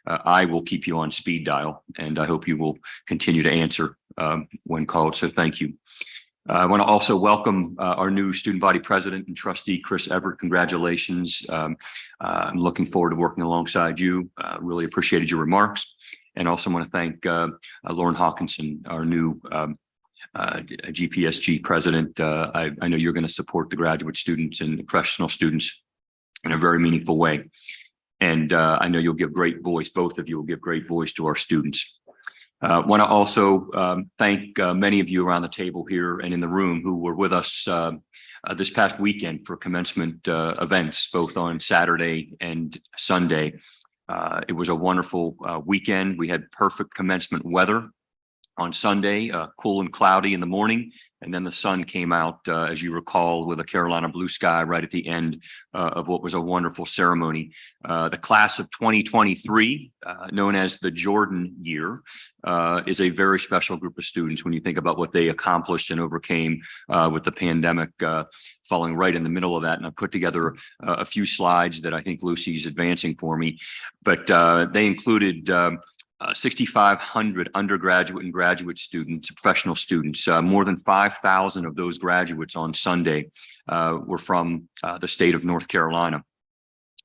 I will keep you on speed dial, and I hope you will continue to answer when called. So thank you. I want to also welcome our new student body president and trustee, Chris Everett. Congratulations. I'm looking forward to working alongside you. Really appreciated your remarks. And also want to thank Lauren Hawkinson, our new GPSG president. I know you're going to support the graduate students and the professional students in a very meaningful way. And I know you'll give great voice, both of you will give great voice to our students. Want to also thank many of you around the table here and in the room who were with us this past weekend for commencement events, both on Saturday and Sunday. It was a wonderful weekend. We had perfect commencement weather on Sunday, cool and cloudy in the morning, and then the sun came out, as you recall, with a Carolina blue sky right at the end of what was a wonderful ceremony. The class of 2023, known as the Jordan year, is a very special group of students when you think about what they accomplished and overcame with the pandemic falling right in the middle of that. And I put together a few slides that I think Lucy's advancing for me, but they included 6,500 undergraduate and graduate students, professional students. More than 5,000 of those graduates on Sunday were from the state of North Carolina.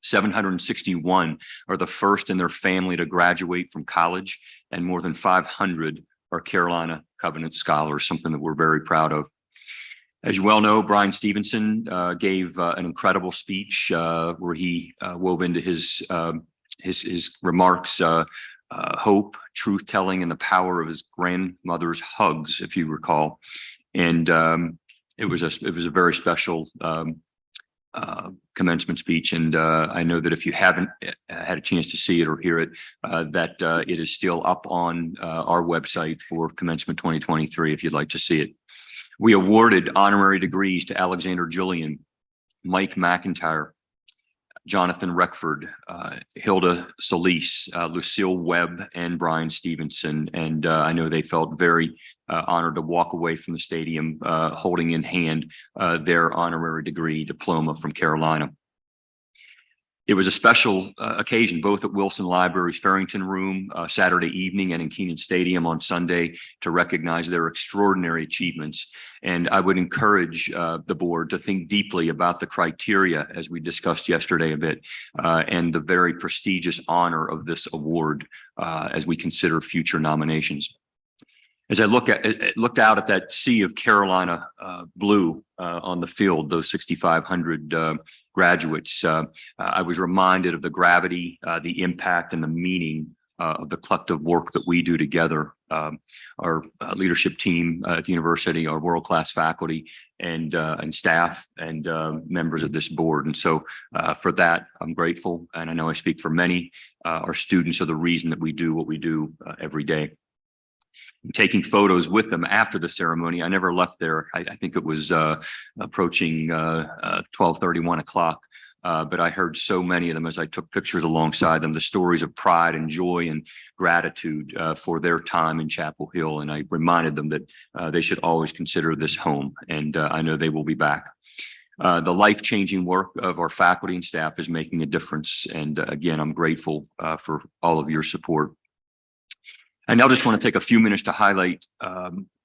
761 are the first in their family to graduate from college, and more than 500 are Carolina Covenant Scholars, something that we're very proud of. As you well know, Brian Stevenson gave an incredible speech where he wove into his remarks hope, truth telling, and the power of his grandmother's hugs, if you recall. And it was a very special commencement speech. And I know that if you haven't had a chance to see it or hear it, that it is still up on our website for commencement 2023, if you'd like to see it. We awarded honorary degrees to Alexander Julian, Mike McIntyre, Jonathan Reckford, Hilda Solis, Lucille Webb, and Brian Stevenson. And I know they felt very honored to walk away from the stadium holding in hand their honorary degree diploma from Carolina. It was a special occasion, both at Wilson Library's Farrington Room Saturday evening and in Keenan Stadium on Sunday, to recognize their extraordinary achievements. And I would encourage the board to think deeply about the criteria, as we discussed yesterday a bit, and the very prestigious honor of this award as we consider future nominations. As I looked out at that sea of Carolina blue on the field, those 6,500 graduates, I was reminded of the gravity, the impact, and the meaning of the collective work that we do together. Our leadership team at the university, our world-class faculty and staff and members of this board. And so for that, I'm grateful. And I know I speak for many. Our students are the reason that we do what we do every day. Taking photos with them after the ceremony. I never left there. I think it was approaching 12:30, 1 o'clock. But I heard so many of them as I took pictures alongside them, the stories of pride and joy and gratitude for their time in Chapel Hill. And I reminded them that they should always consider this home. And I know they will be back. The life-changing work of our faculty and staff is making a difference. And again, I'm grateful for all of your support. I now just want to take a few minutes to highlight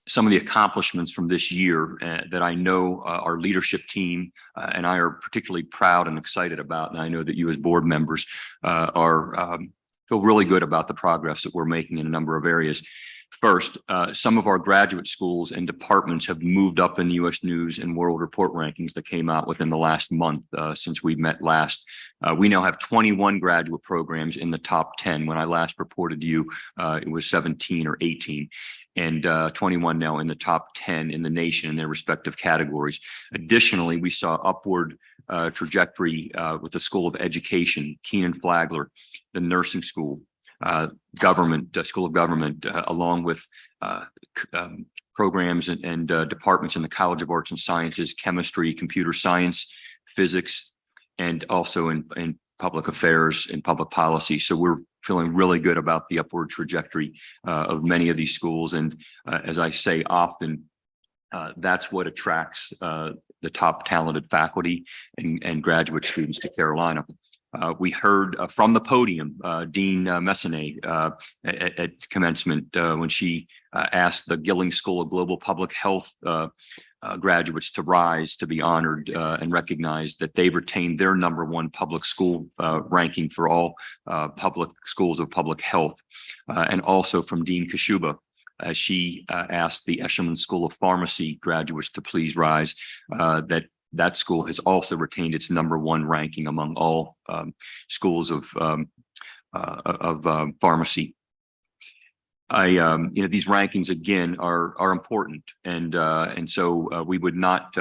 some of the accomplishments from this year that I know our leadership team and I are particularly proud and excited about. And I know that you as board members feel really good about the progress that we're making in a number of areas. First, some of our graduate schools and departments have moved up in the U.S. News and World Report rankings that came out within the last month since we met last. We now have 21 graduate programs in the top 10. When I last reported to you, it was 17 or 18. And 21 now in the top 10 in the nation in their respective categories. Additionally, we saw upward trajectory with the School of Education, Keenan Flagler, the nursing school, government, School of Government, along with programs and departments in the College of Arts and Sciences, chemistry, computer science, physics, and also in public affairs and public policy. So we're feeling really good about the upward trajectory of many of these schools. And as I say often, that's what attracts the top talented faculty and graduate students to Carolina. We heard from the podium, Dean Messonnier at commencement when she asked the Gilling School of Global Public Health graduates to rise to be honored and recognized that they retained their #1 public school ranking for all public schools of public health. And also from Dean Kashuba, as she asked the Eshelman School of Pharmacy graduates to please rise, that school has also retained its #1 ranking among all schools of pharmacy. These rankings again are important, and so we would not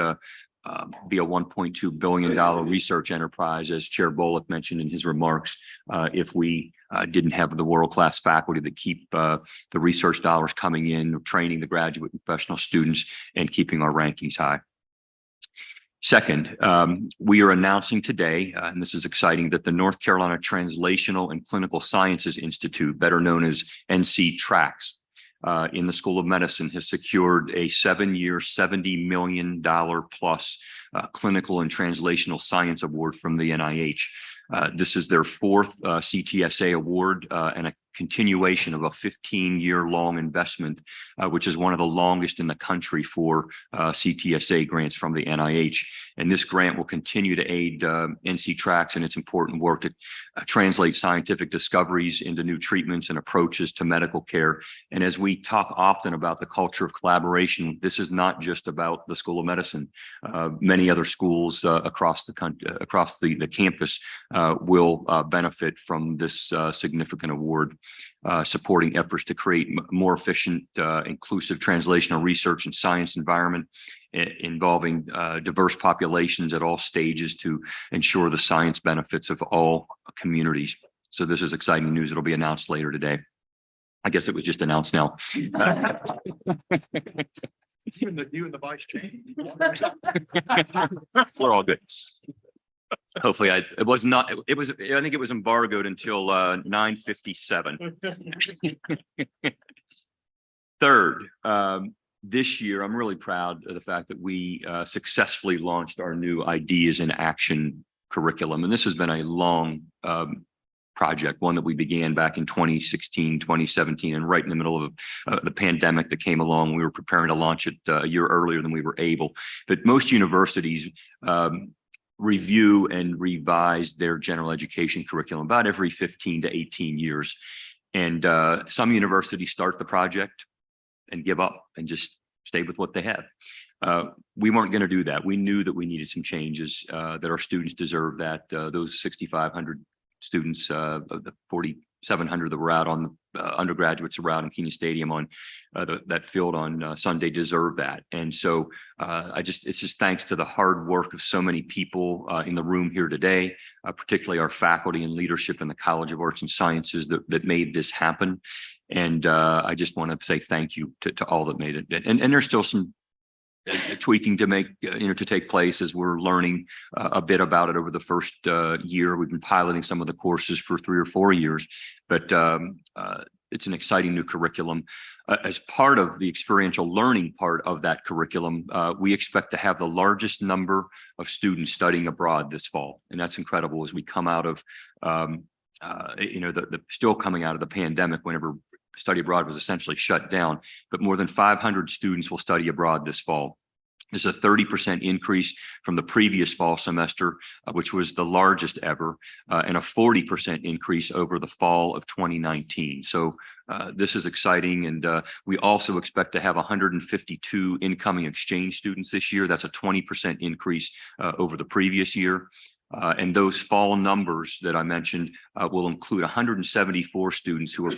be a $1.2 billion research enterprise, as Chair Bullock mentioned in his remarks, if we didn't have the world-class faculty that keep the research dollars coming in, training the graduate and professional students, and keeping our rankings high. Second, we are announcing today, and this is exciting, that the North Carolina Translational and Clinical Sciences Institute, better known as NC-TRACS, in the School of Medicine, has secured a 7-year, $70 million plus clinical and translational science award from the NIH. This is their 4th CTSA award and a continuation of a 15-year-long investment, which is one of the longest in the country for CTSA grants from the NIH. And this grant will continue to aid NC-TRACS in its important work to translate scientific discoveries into new treatments and approaches to medical care. And as we talk often about the culture of collaboration, this is not just about the School of Medicine. Many other schools across the country, across the campus will benefit from this significant award, supporting efforts to create more efficient, inclusive translational research and science environment involving diverse populations at all stages to ensure the science benefits of all communities. So this is exciting news. It'll be announced later today. I guess it was just announced now. You and the vice chair. We're all good. Hopefully I think it was embargoed until 9:57. Third, this year, I'm really proud of the fact that we successfully launched our new Ideas in Action curriculum. And this has been a long project, one that we began back in 2016, 2017, and right in the middle of the pandemic that came along. We were preparing to launch it a year earlier than we were able. But most universities review and revise their general education curriculum about every 15 to 18 years. And some universities start the project and give up and just stay with what they have. We weren't going to do that. We knew that we needed some changes, that our students deserve that. Those 6,500 students of the 4,700 that were out on undergraduates around in Keenan Stadium on that field on Sunday deserve that. And so it's just thanks to the hard work of so many people in the room here today, particularly our faculty and leadership in the College of Arts and Sciences that made this happen. And I just want to say thank you to all that made it. And there's still some tweaking to make, to take place as we're learning a bit about it over the first year. We've been piloting some of the courses for 3 or 4 years, but it's an exciting new curriculum. As part of the experiential learning part of that curriculum, we expect to have the largest number of students studying abroad this fall. And that's incredible as we come out of, still coming out of the pandemic, whenever study abroad was essentially shut down, but more than 500 students will study abroad this fall. This is a 30% increase from the previous fall semester, which was the largest ever, and a 40% increase over the fall of 2019. So this is exciting. And we also expect to have 152 incoming exchange students this year. That's a 20% increase over the previous year. And those fall numbers that I mentioned will include 174 students who are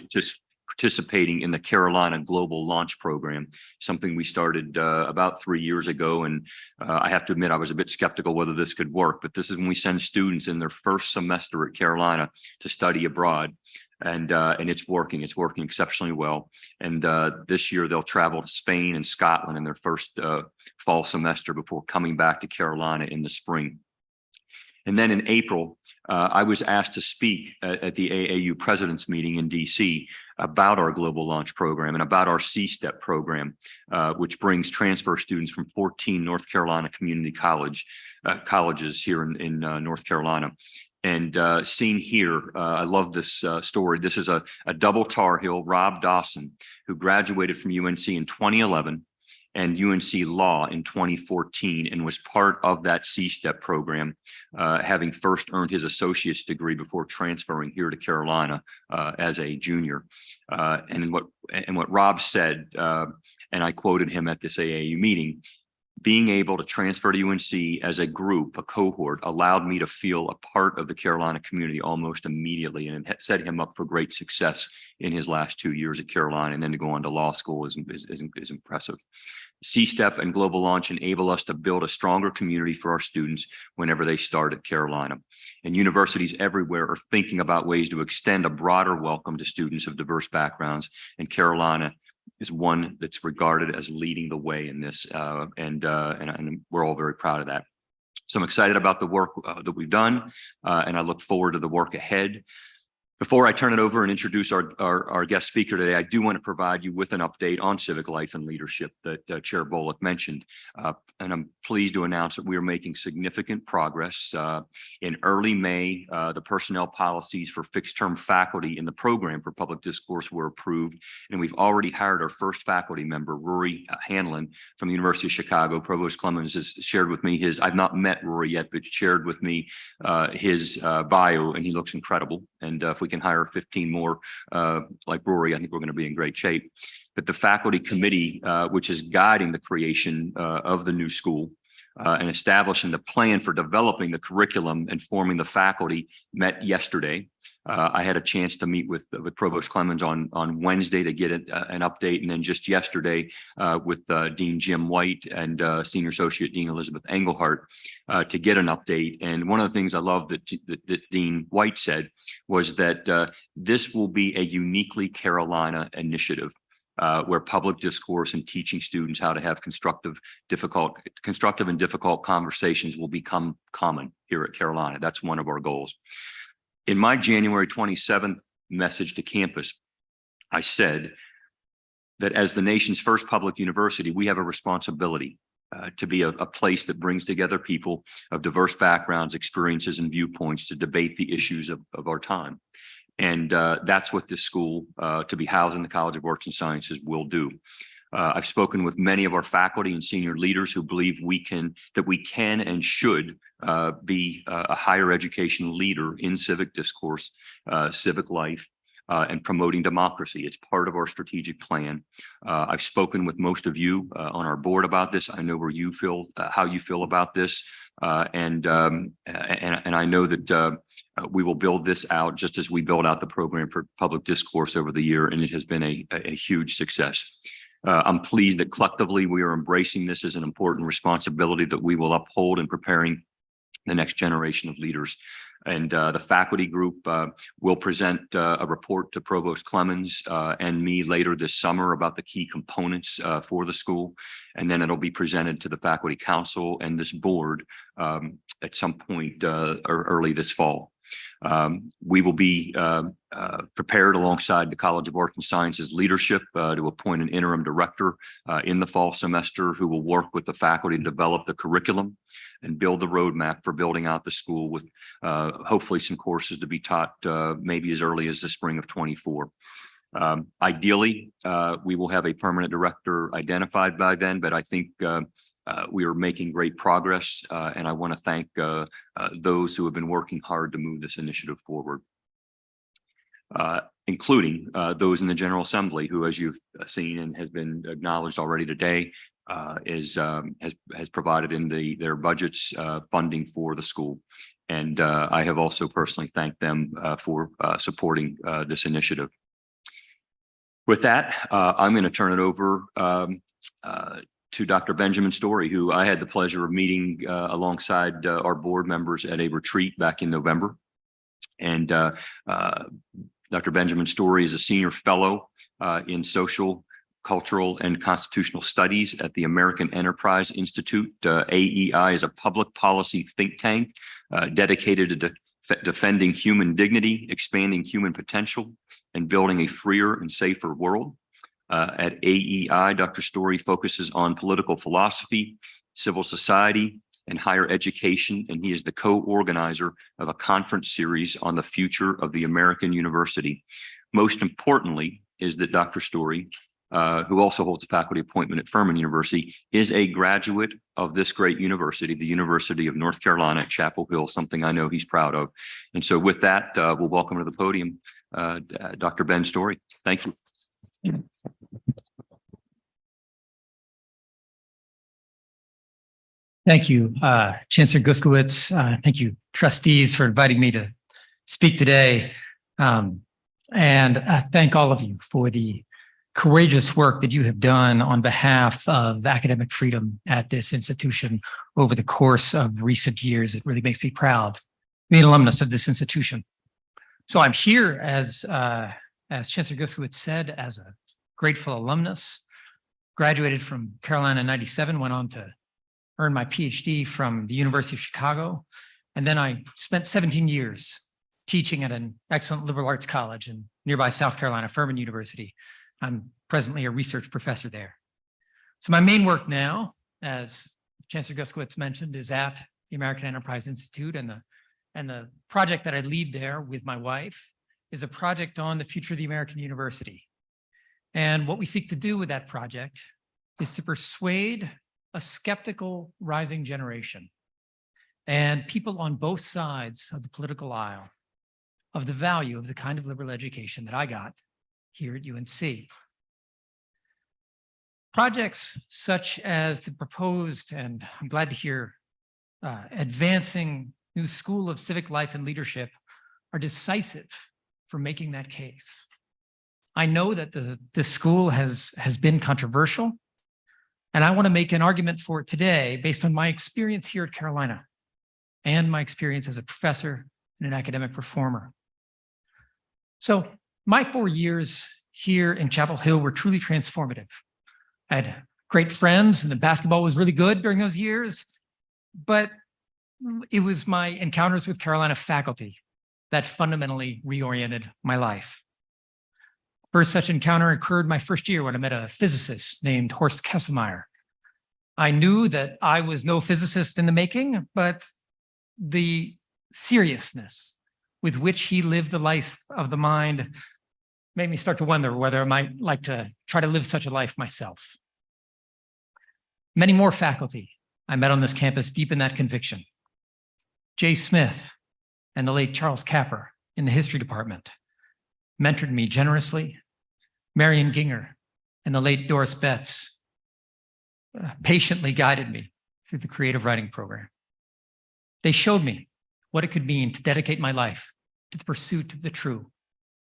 participating in the Carolina Global Launch Program, something we started about 3 years ago. And I have to admit, I was a bit skeptical whether this could work, but this is when we send students in their first semester at Carolina to study abroad. And it's working exceptionally well. And this year they'll travel to Spain and Scotland in their first fall semester before coming back to Carolina in the spring. And then in April, I was asked to speak at the AAU President's Meeting in DC about our Global Launch Program and about our C-STEP program, which brings transfer students from 14 North Carolina community colleges here in North Carolina. And seen here, I love this story. This is a double Tar Heel, Rob Dawson, who graduated from UNC in 2011 and UNC Law in 2014 and was part of that C-STEP program, having first earned his associate's degree before transferring here to Carolina as a junior. And what Rob said, and I quoted him at this AAU meeting, being able to transfer to UNC as a group, a cohort, allowed me to feel a part of the Carolina community almost immediately, and it set him up for great success in his last 2 years at Carolina. And then to go on to law school is impressive. C-STEP and Global Launch enable us to build a stronger community for our students whenever they start at Carolina. And universities everywhere are thinking about ways to extend a broader welcome to students of diverse backgrounds, and Carolina is one that's regarded as leading the way in this, and we're all very proud of that. So I'm excited about the work that we've done, and I look forward to the work ahead. Before I turn it over and introduce our guest speaker today, I do want to provide you with an update on civic life and leadership that Chair Bullock mentioned. And I'm pleased to announce that we are making significant progress. In early May, the personnel policies for fixed-term faculty in the program for public discourse were approved, and we've already hired our first faculty member, Rory Hanlon, from the University of Chicago. Provost Clemens has shared with me I've not met Rory yet, but shared with me his bio, and he looks incredible. And if we can hire 15 more like Rory, I think we're going to be in great shape. But the faculty committee, which is guiding the creation of the new school and establishing the plan for developing the curriculum and forming the faculty, met yesterday. I had a chance to meet with Provost Clemens on Wednesday to get an update, and then just yesterday with Dean Jim White and Senior Associate Dean Elizabeth Engelhardt to get an update. And one of the things I love that Dean White said was that this will be a uniquely Carolina initiative, where public discourse and teaching students how to have constructive and difficult conversations will become common here at Carolina. That's one of our goals. In my January 27th message to campus, I said that as the nation's first public university, we have a responsibility to be a place that brings together people of diverse backgrounds, experiences, and viewpoints to debate the issues of our time. And that's what this school, to be housed in the College of Arts and Sciences, will do. I've spoken with many of our faculty and senior leaders who believe that we can and should be a higher education leader in civic discourse, civic life, and promoting democracy. It's part of our strategic plan. I've spoken with most of you on our board about this. I know how you feel about this, and I know that we will build this out just as we build out the program for public discourse over the year, and it has been a huge success. I'm pleased that collectively we are embracing this as an important responsibility that we will uphold in preparing the next generation of leaders. And the faculty group will present a report to Provost Clemens and me later this summer about the key components for the school. And then it'll be presented to the faculty council and this board at some point early this fall. We will be prepared alongside the College of Arts and Sciences leadership to appoint an interim director in the fall semester who will work with the faculty to develop the curriculum and build the roadmap for building out the school with hopefully some courses to be taught maybe as early as the spring of 24. Ideally, we will have a permanent director identified by then, but I think we are making great progress, and I want to thank those who have been working hard to move this initiative forward, including those in the General Assembly, who, as you've seen and has been acknowledged already today, has provided in their budgets funding for the school. And I have also personally thanked them for supporting this initiative. With that, I'm going to turn it over to Dr. Benjamin Story, who I had the pleasure of meeting alongside our board members at a retreat back in November. And Dr. Benjamin Story is a senior fellow in social, cultural, and constitutional studies at the American Enterprise Institute. AEI is a public policy think tank dedicated to defending human dignity, expanding human potential, and building a freer and safer world. At AEI, Dr. Story focuses on political philosophy, civil society, and higher education, and he is the co-organizer of a conference series on the future of the American university. Most importantly is that Dr. Story, who also holds a faculty appointment at Furman University, is a graduate of this great university, the University of North Carolina at Chapel Hill, something I know he's proud of. And so with that, we'll welcome to the podium Dr. Ben Story. Thank you. Thank you, Chancellor Guskowitz. Thank you, trustees, for inviting me to speak today. And thank all of you for the courageous work that you have done on behalf of academic freedom at this institution over the course of recent years. It really makes me proud to be an alumnus of this institution. So I'm here as Chancellor Guskowitz said, as a grateful alumnus, graduated from Carolina in '97, went on to earn my PhD from the University of Chicago. And then I spent 17 years teaching at an excellent liberal arts college in nearby South Carolina, Furman University. I'm presently a research professor there. So my main work now, as Chancellor Guskowitz mentioned, is at the American Enterprise Institute, and the project that I lead there with my wife is a project on the future of the American university. And what we seek to do with that project is to persuade a skeptical rising generation and people on both sides of the political aisle of the value of the kind of liberal education that I got here at UNC. Projects such as the proposed, and I'm glad to hear, advancing new School of Civic Life and Leadership are decisive for making that case. I know that the school has been controversial, and I want to make an argument for it today based on my experience here at Carolina and my experience as a professor and an academic reformer. So my 4 years here in Chapel Hill were truly transformative. I had great friends, and the basketball was really good during those years, but it was my encounters with Carolina faculty that fundamentally reoriented my life. First such encounter occurred my first year when I met a physicist named Horst Kesselmeyer. I knew that I was no physicist in the making, but the seriousness with which he lived the life of the mind made me start to wonder whether I might like to try to live such a life myself. Many more faculty I met on this campus deepen that conviction. Jay Smith and the late Charles Capper in the history department mentored me generously. Marion Ginger and the late Doris Betts patiently guided me through the creative writing program. They showed me what it could mean to dedicate my life to the pursuit of the true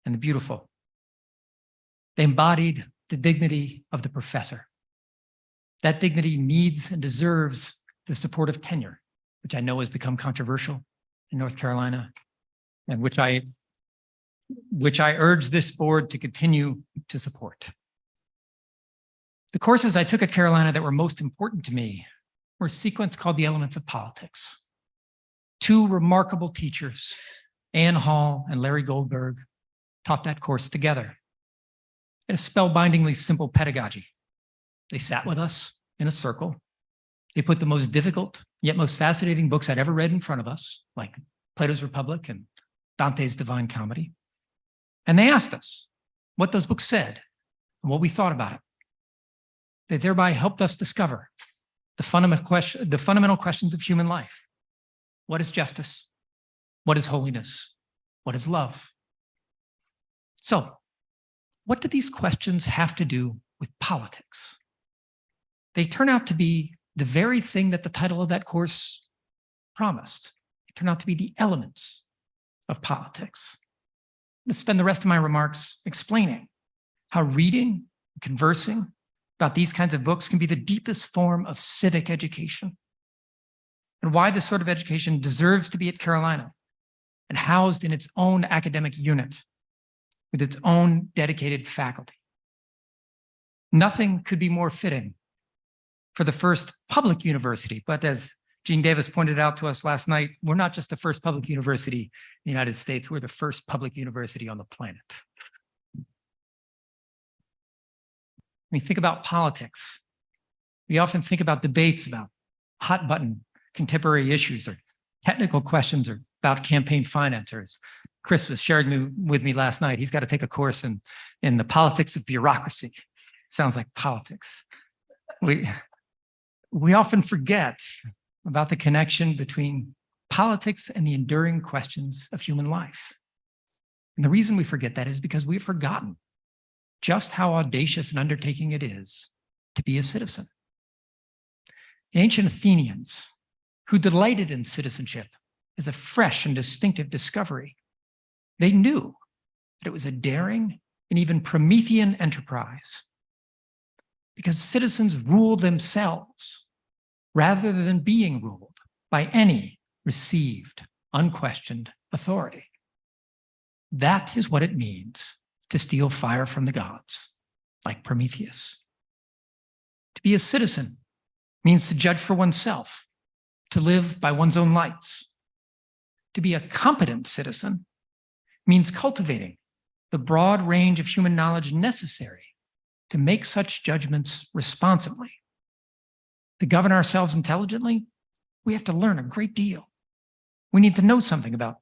and the beautiful. They embodied the dignity of the professor. That dignity needs and deserves the support of tenure, which I know has become controversial in North Carolina, and which I urge this board to continue to support. The courses I took at Carolina that were most important to me were a sequence called The Elements of Politics. Two remarkable teachers, Ann Hall and Larry Goldberg, taught that course together. It a spellbindingly simple pedagogy. They sat with us in a circle. They put the most difficult yet most fascinating books I'd ever read in front of us, like Plato's Republic and Dante's Divine Comedy. And they asked us what those books said and what we thought about it. They thereby helped us discover the fundamental questions of human life. What is justice? What is holiness? What is love? So, what do these questions have to do with politics? They turn out to be the very thing that the title of that course promised. They turn out to be the elements of politics. I'm going to spend the rest of my remarks explaining how reading and conversing about these kinds of books can be the deepest form of civic education, and why this sort of education deserves to be at Carolina and housed in its own academic unit with its own dedicated faculty. Nothing could be more fitting for the first public university, but as Gene Davis pointed out to us last night, we're not just the first public university in the United States, we're the first public university on the planet. When we think about politics, we often think about debates about hot button contemporary issues or technical questions or about campaign finance. Or as Chris was sharing with me last night, he's got to take a course in the politics of bureaucracy. Sounds like politics. We often forget about the connection between politics and the enduring questions of human life. And the reason we forget that is because we've forgotten just how audacious an undertaking it is to be a citizen. The ancient Athenians, who delighted in citizenship as a fresh and distinctive discovery, they knew that it was a daring and even Promethean enterprise, because citizens rule themselves rather than being ruled by any received, unquestioned authority. That is what it means to steal fire from the gods, like Prometheus. To be a citizen means to judge for oneself, to live by one's own lights. To be a competent citizen means cultivating the broad range of human knowledge necessary to make such judgments responsibly. To govern ourselves intelligently, we have to learn a great deal. We need to know something about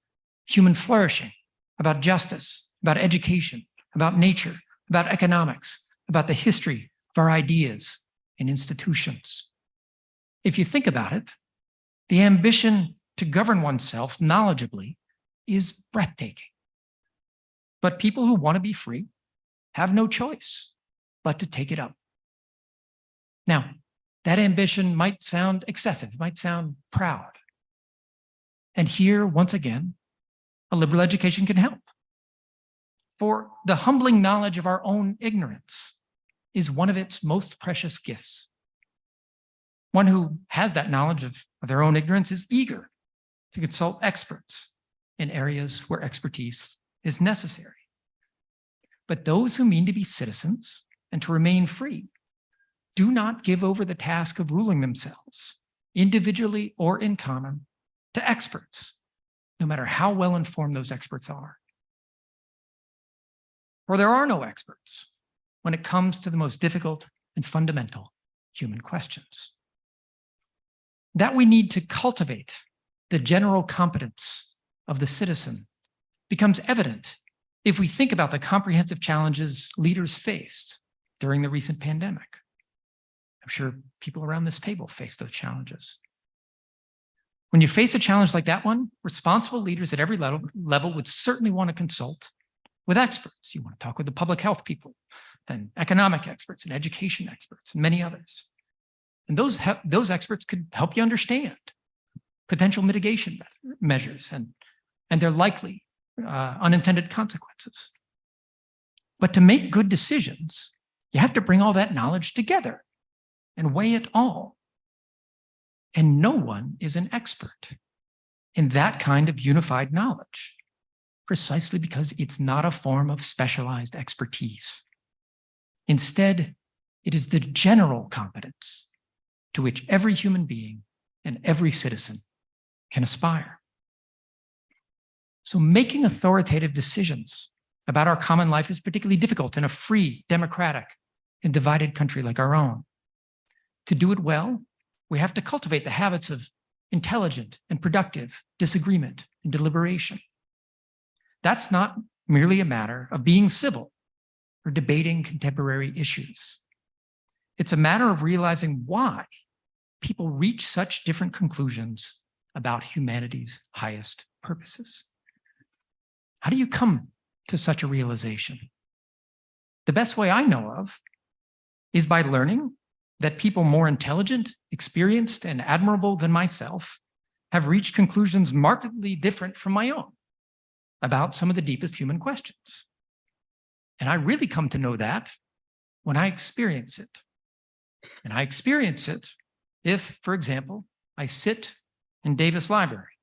human flourishing, about justice, about education, about nature, about economics, about the history of our ideas and institutions. If you think about it, the ambition to govern oneself knowledgeably is breathtaking. But people who want to be free have no choice but to take it up. Now, that ambition might sound excessive, might sound proud. And here, once again, a liberal education can help. For the humbling knowledge of our own ignorance is one of its most precious gifts. One who has that knowledge of their own ignorance is eager to consult experts in areas where expertise is necessary. But those who mean to be citizens and to remain free do not give over the task of ruling themselves, individually or in common, to experts, no matter how well informed those experts are. For there are no experts when it comes to the most difficult and fundamental human questions. That we need to cultivate the general competence of the citizen becomes evident if we think about the comprehensive challenges leaders faced during the recent pandemic. I'm sure people around this table face those challenges. When you face a challenge like that one, responsible leaders at every level would certainly want to consult with experts. You want to talk with the public health people, and economic experts, and education experts, and many others. And those experts could help you understand potential mitigation measures and their likely unintended consequences. But to make good decisions, you have to bring all that knowledge together and weigh it all. And no one is an expert in that kind of unified knowledge, precisely because it's not a form of specialized expertise. Instead, it is the general competence to which every human being and every citizen can aspire. So making authoritative decisions about our common life is particularly difficult in a free, democratic, and divided country like our own. To do it well, we have to cultivate the habits of intelligent and productive disagreement and deliberation. That's not merely a matter of being civil or debating contemporary issues. It's a matter of realizing why people reach such different conclusions about humanity's highest purposes? How do you come to such a realization? The best way I know of is by learning that people more intelligent, experienced, and admirable than myself have reached conclusions markedly different from my own about some of the deepest human questions. And I really come to know that when I experience it. And I experience it if, for example, I sit in Davis Library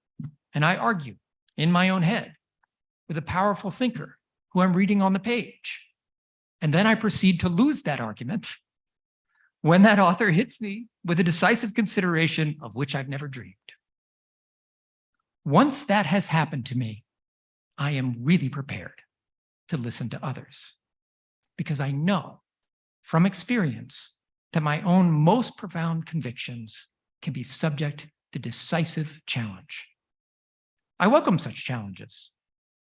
and I argue in my own head with a powerful thinker who I'm reading on the page. And then I proceed to lose that argument when that author hits me with a decisive consideration of which I've never dreamed. Once that has happened to me, I am really prepared to listen to others because I know from experience that my own most profound convictions can be subject to decisive challenge. I welcome such challenges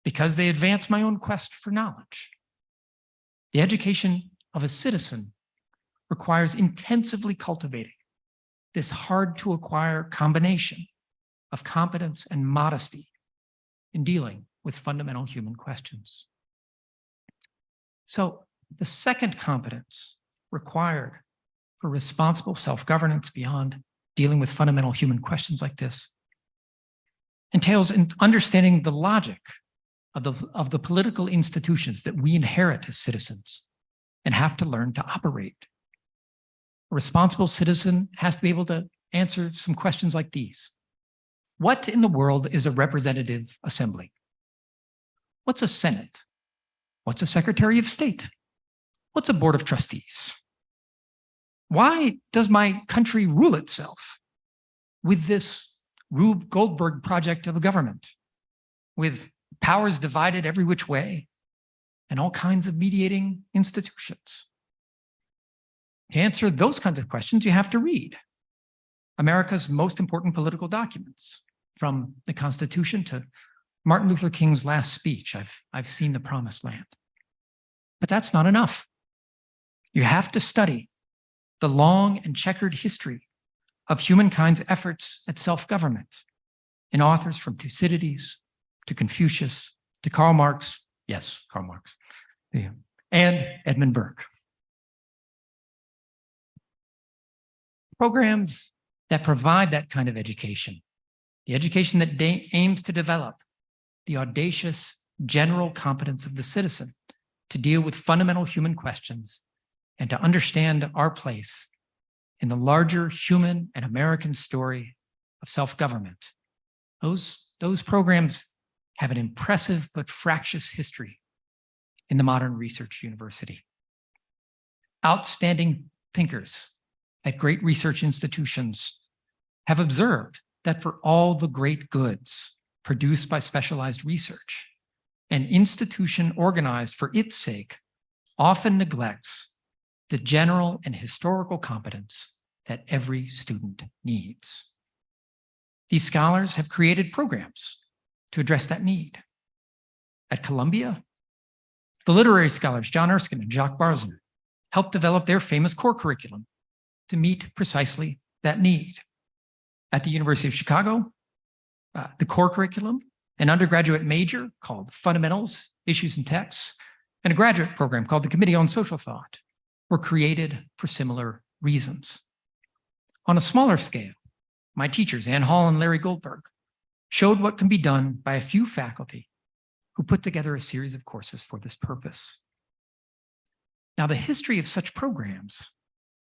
because they advance my own quest for knowledge. The education of a citizen requires intensively cultivating this hard to acquire combination of competence and modesty in dealing with fundamental human questions. So the second competence required for responsible self-governance beyond dealing with fundamental human questions like this entails in understanding the logic of the political institutions that we inherit as citizens and have to learn to operate. A responsible citizen has to be able to answer some questions like these. What in the world is a representative assembly? What's a Senate? What's a Secretary of State? What's a Board of Trustees? Why does my country rule itself with this Rube Goldberg project of a government, with powers divided every which way and all kinds of mediating institutions? To answer those kinds of questions, you have to read America's most important political documents, from the Constitution to Martin Luther King's last speech. I've seen the promised land. But that's not enough. You have to study the long and checkered history of humankind's efforts at self-government in authors from Thucydides to Confucius to Karl Marx, yes, Karl Marx, yeah, and Edmund Burke. Programs that provide that kind of education, the education that aims to develop the audacious general competence of the citizen to deal with fundamental human questions and to understand our place in the larger human and American story of self-government. Those programs have an impressive but fractious history in the modern research university. Outstanding thinkers at great research institutions have observed that for all the great goods produced by specialized research, an institution organized for its sake often neglects the general and historical competence that every student needs. These scholars have created programs to address that need. At Columbia, the literary scholars John Erskine and Jacques Barzun helped develop their famous core curriculum to meet precisely that need. At the University of Chicago, the core curriculum, an undergraduate major called Fundamentals, Issues and Texts, and a graduate program called the Committee on Social Thought were created for similar reasons. On a smaller scale, my teachers, Ann Hall and Larry Goldberg, showed what can be done by a few faculty who put together a series of courses for this purpose. Now, the history of such programs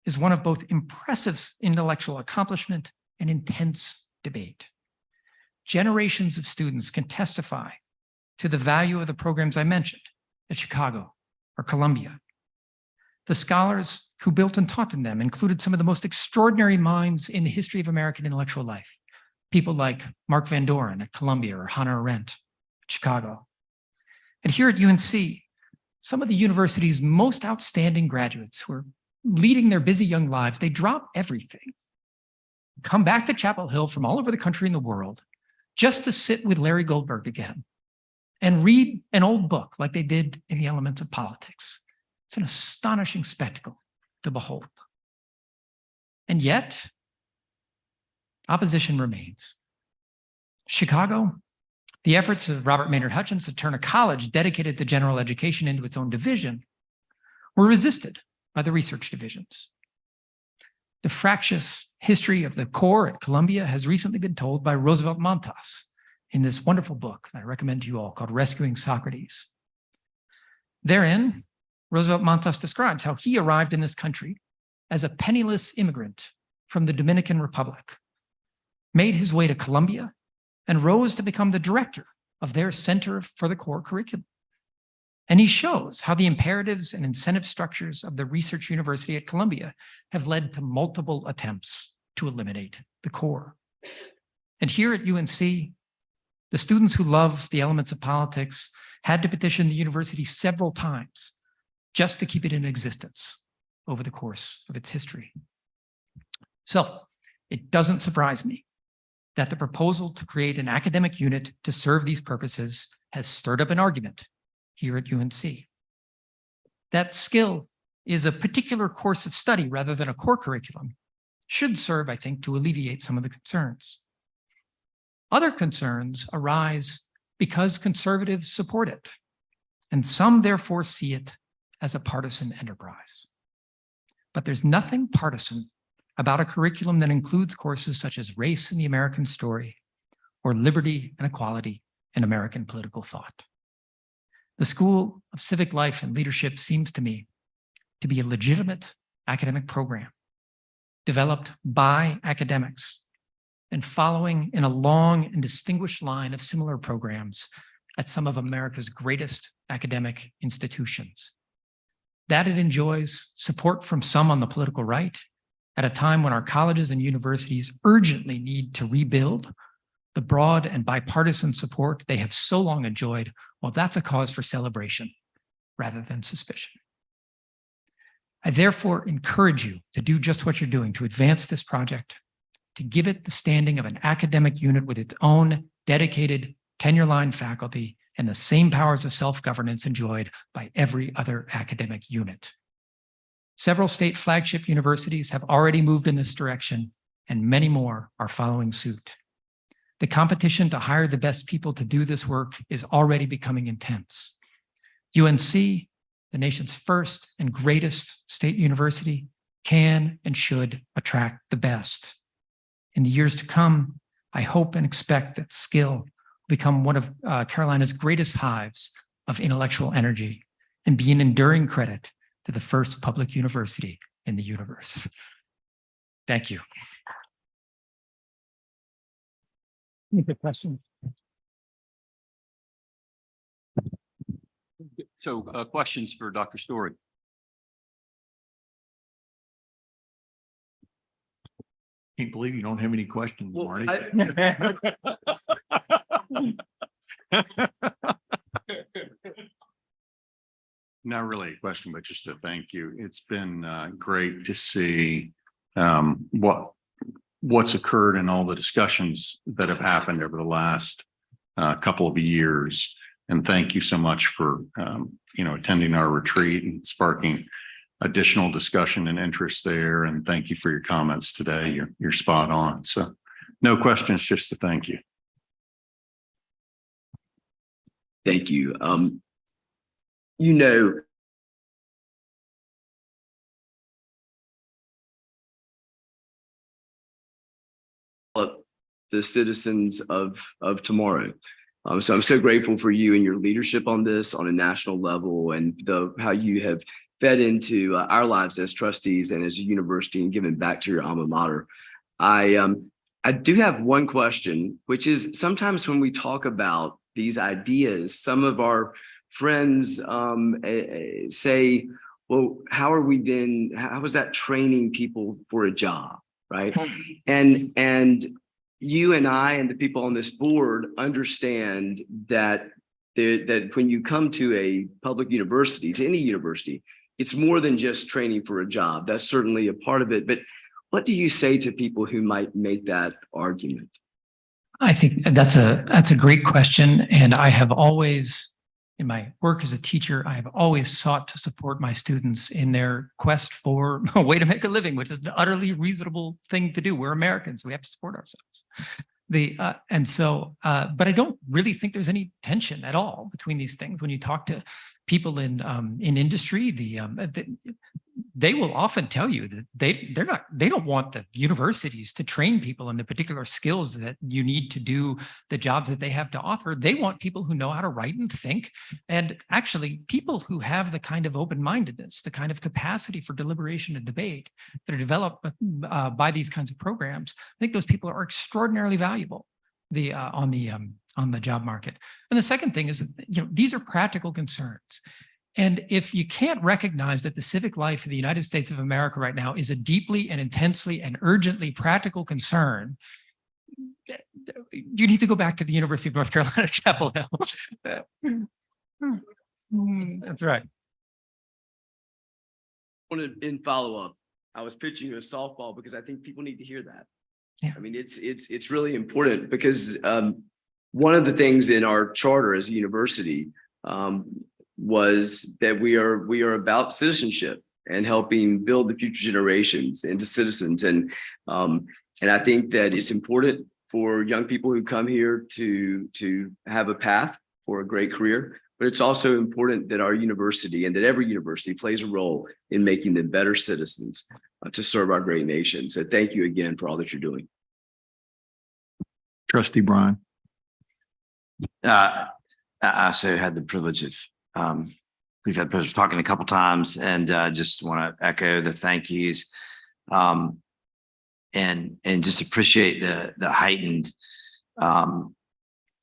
is one of both impressive intellectual accomplishment and intense debate. Generations of students can testify to the value of the programs I mentioned at Chicago or Columbia. The scholars who built and taught in them included some of the most extraordinary minds in the history of American intellectual life. People like Mark Van Doren at Columbia or Hannah Arendt at Chicago. And here at UNC, some of the university's most outstanding graduates who are leading their busy young lives, they drop everything, come back to Chapel Hill from all over the country and the world just to sit with Larry Goldberg again and read an old book like they did in The Elements of Politics. It's an astonishing spectacle to behold. And yet, opposition remains. Chicago, the efforts of Robert Maynard Hutchins to turn a college dedicated to general education into its own division were resisted by the research divisions. The fractious history of the core at Columbia has recently been told by Roosevelt Montas in this wonderful book that I recommend to you all called Rescuing Socrates. Therein, Roosevelt Montas describes how he arrived in this country as a penniless immigrant from the Dominican Republic, made his way to Columbia, and rose to become the director of their Center for the Core Curriculum. And he shows how the imperatives and incentive structures of the research university at Columbia have led to multiple attempts to eliminate the core. And here at UNC, the students who love the elements of politics had to petition the university several times just to keep it in existence over the course of its history. So it doesn't surprise me that the proposal to create an academic unit to serve these purposes has stirred up an argument here at UNC. That skill is a particular course of study rather than a core curriculum should serve, I think, to alleviate some of the concerns. Other concerns arise because conservatives support it, and some therefore see it as a partisan enterprise. But there's nothing partisan about a curriculum that includes courses such as race and the American story, or liberty and equality in American political thought. The School of Civic Life and Leadership seems to me to be a legitimate academic program developed by academics and following in a long and distinguished line of similar programs at some of America's greatest academic institutions. That it enjoys support from some on the political right at a time when our colleges and universities urgently need to rebuild the broad and bipartisan support they have so long enjoyed, well, that's a cause for celebration rather than suspicion. I therefore encourage you to do just what you're doing to advance this project, to give it the standing of an academic unit with its own dedicated tenure-line faculty and the same powers of self-governance enjoyed by every other academic unit. Several state flagship universities have already moved in this direction, and many more are following suit. The competition to hire the best people to do this work is already becoming intense. UNC, the nation's first and greatest state university, can and should attract the best. In the years to come, I hope and expect that skill will become one of Carolina's greatest hives of intellectual energy and be an enduring credit to the first public university in the universe. Thank you. Any good questions? So questions for Dr. Story? Can't believe you don't have any questions, Well, Marty. Not really a question, but just a thank you. It's been great to see what's occurred in all the discussions that have happened over the last couple of years. And thank you so much for attending our retreat and sparking additional discussion and interest there. And thank you for your comments today. You're spot on. So no questions, just a thank you. Thank you. The citizens of tomorrow. So I'm so grateful for you and your leadership on this on a national level, and how you have fed into our lives as trustees and as a university and given back to your alma mater. I do have one question, which is sometimes when we talk about these ideas, some of our friends say, well, how is that training people for a job, right? And you and I and the people on this board understand that when you come to a public university, to any university, it's more than just training for a job. That's certainly a part of it. But what do you say to people who might make that argument? I think that's a great question. And I have always In my work as a teacher, I have always sought to support my students in their quest for a way to make a living, which is an utterly reasonable thing to do. We're Americans. We have to support ourselves. But I don't really think there's any tension at all between these things. When you talk to people in industry, they will often tell you that they don't want the universities to train people in the particular skills that you need to do the jobs that they have to offer. They want people who know how to write and think, and actually people who have the kind of open-mindedness, the kind of capacity for deliberation and debate that are developed by these kinds of programs. I think those people are extraordinarily valuable on the job market. And the second thing is, these are practical concerns. And if you can't recognize that the civic life of the United States of America right now is a deeply and intensely and urgently practical concern, you need to go back to the University of North Carolina, Chapel Hill. That's right. In follow-up, I was pitching you a softball because I think people need to hear that. Yeah. I mean, it's really important because one of the things in our charter as a university was that we are about citizenship and helping build the future generations into citizens. And I think that it's important for young people who come here to have a path for a great career, but it's also important that our university and that every university plays a role in making them better citizens to serve our great nation. So thank you again for all that you're doing. Trustee Brian. I also had the privilege of we've had the privilege of talking a couple times, and just want to echo the thank yous, and just appreciate the heightened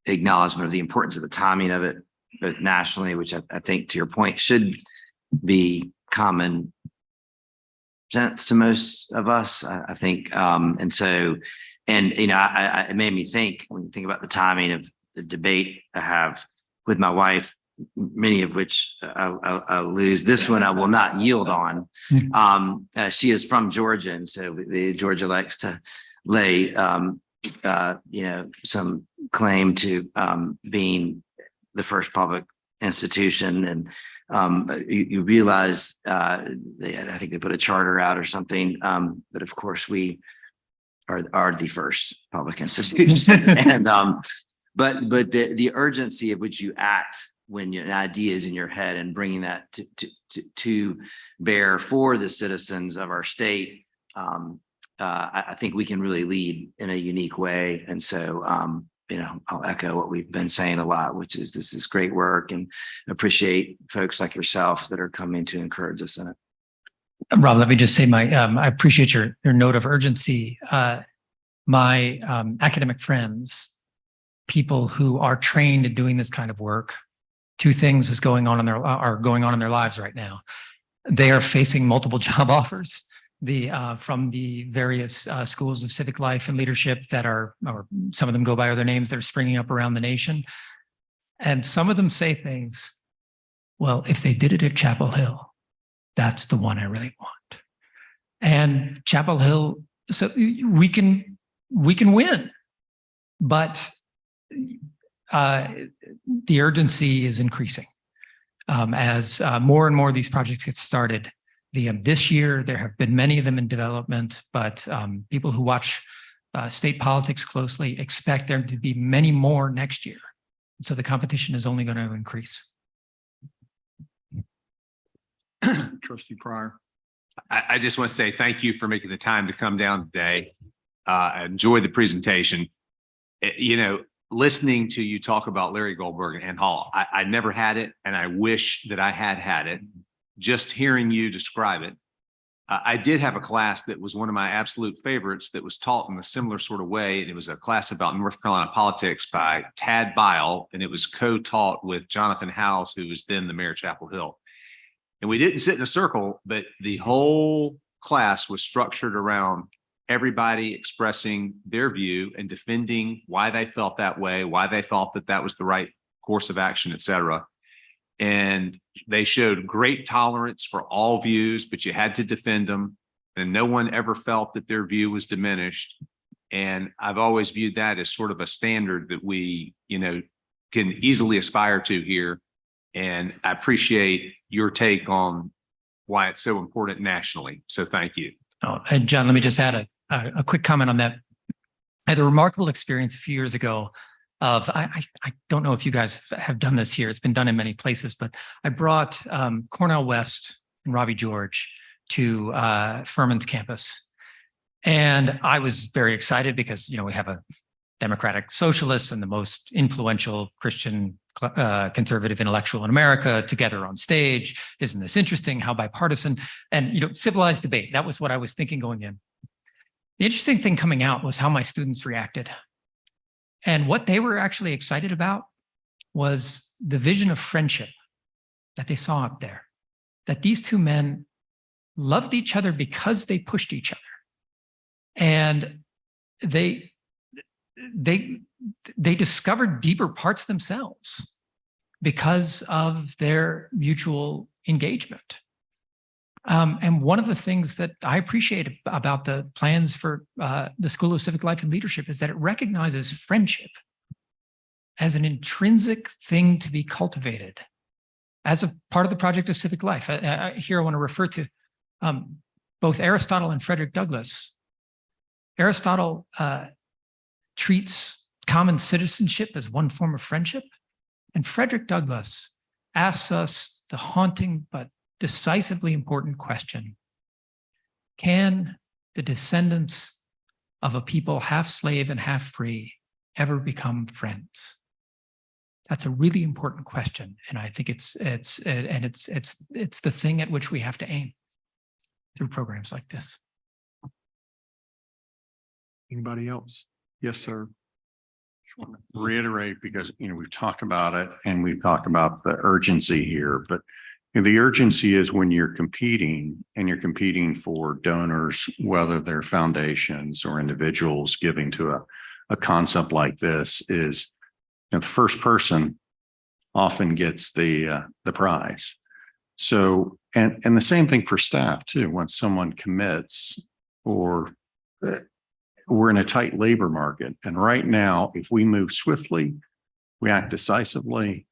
acknowledgement of the importance of the timing of it, both nationally, which I think, to your point, should be common sense to most of us. I think, and so, and it made me think, when you think about the timing of the debate I have with my wife, many of which I'll lose. This one I will not yield on. She is from Georgia, and so Georgia likes to lay some claim to being the first public institution. And you realize I think they put a charter out or something, but of course we are the first public institution. And but the urgency of which you act when an idea is in your head and bringing that to bear for the citizens of our state, I think we can really lead in a unique way. And so, I'll echo what we've been saying a lot, which is this is great work, and appreciate folks like yourself that are coming to encourage us in it. Rob, let me just say I appreciate your note of urgency. My academic friends, people who are trained in doing this kind of work, two things are going on in their lives right now. They are facing multiple job offers from the various schools of civic life and leadership that are, or some of them go by other names, that are springing up around the nation. And some of them say things, well, if they did it at Chapel Hill, that's the one I really want. And Chapel Hill, so we can win, but the urgency is increasing as more and more of these projects get started. This year, there have been many of them in development, but people who watch state politics closely expect there to be many more next year. So the competition is only going to increase. Trustee Pryor. I just want to say thank you for making the time to come down today. I enjoyed the presentation. Listening to you talk about Larry Goldberg and Hall, I never had it, and I wish that I had it. Just hearing you describe it. I did have a class that was one of my absolute favorites that was taught in a similar sort of way. And it was a class about North Carolina politics by Tad Bile, and it was co-taught with Jonathan Howes, who was then the mayor of Chapel Hill. And we didn't sit in a circle, but the whole class was structured around everybody expressing their view and defending why they felt that way, why they thought that that was the right course of action, et cetera. And they showed great tolerance for all views, but you had to defend them. And no one ever felt that their view was diminished. And I've always viewed that as sort of a standard that we, can easily aspire to here. And I appreciate your take on why it's so important nationally. So thank you. Oh, and John, let me just add a quick comment on that. I had a remarkable experience a few years ago of, I don't know if you guys have done this here. It's been done in many places, but I brought Cornell West and Robbie George to Furman's campus. And I was very excited because, we have a democratic socialist and the most influential Christian conservative intellectual in America together on stage. Isn't this interesting? How bipartisan and, civilized debate. That was what I was thinking going in. The interesting thing coming out was how my students reacted. And what they were actually excited about was the vision of friendship that they saw up there, that these two men loved each other because they pushed each other. And they discovered deeper parts of themselves because of their mutual engagement. And one of the things that I appreciate about the plans for the School of Civic Life and Leadership is that it recognizes friendship as an intrinsic thing to be cultivated as a part of the project of civic life. Here I want to refer to both Aristotle and Frederick Douglass. Aristotle treats common citizenship as one form of friendship, and Frederick Douglass asks us the haunting but decisively important question: can the descendants of a people half slave and half free ever become friends? That's a really important question, and I think it's the thing at which we have to aim through programs like this. Anybody else? Yes, sir. Reiterate, because we've talked about it and we've talked about the urgency here, but the urgency is when you're competing and you're competing for donors, whether they're foundations or individuals giving to a concept like this, is the first person often gets the prize. So, and the same thing for staff too. When someone commits, or we're in a tight labor market, and right now, if we move swiftly, we act decisively,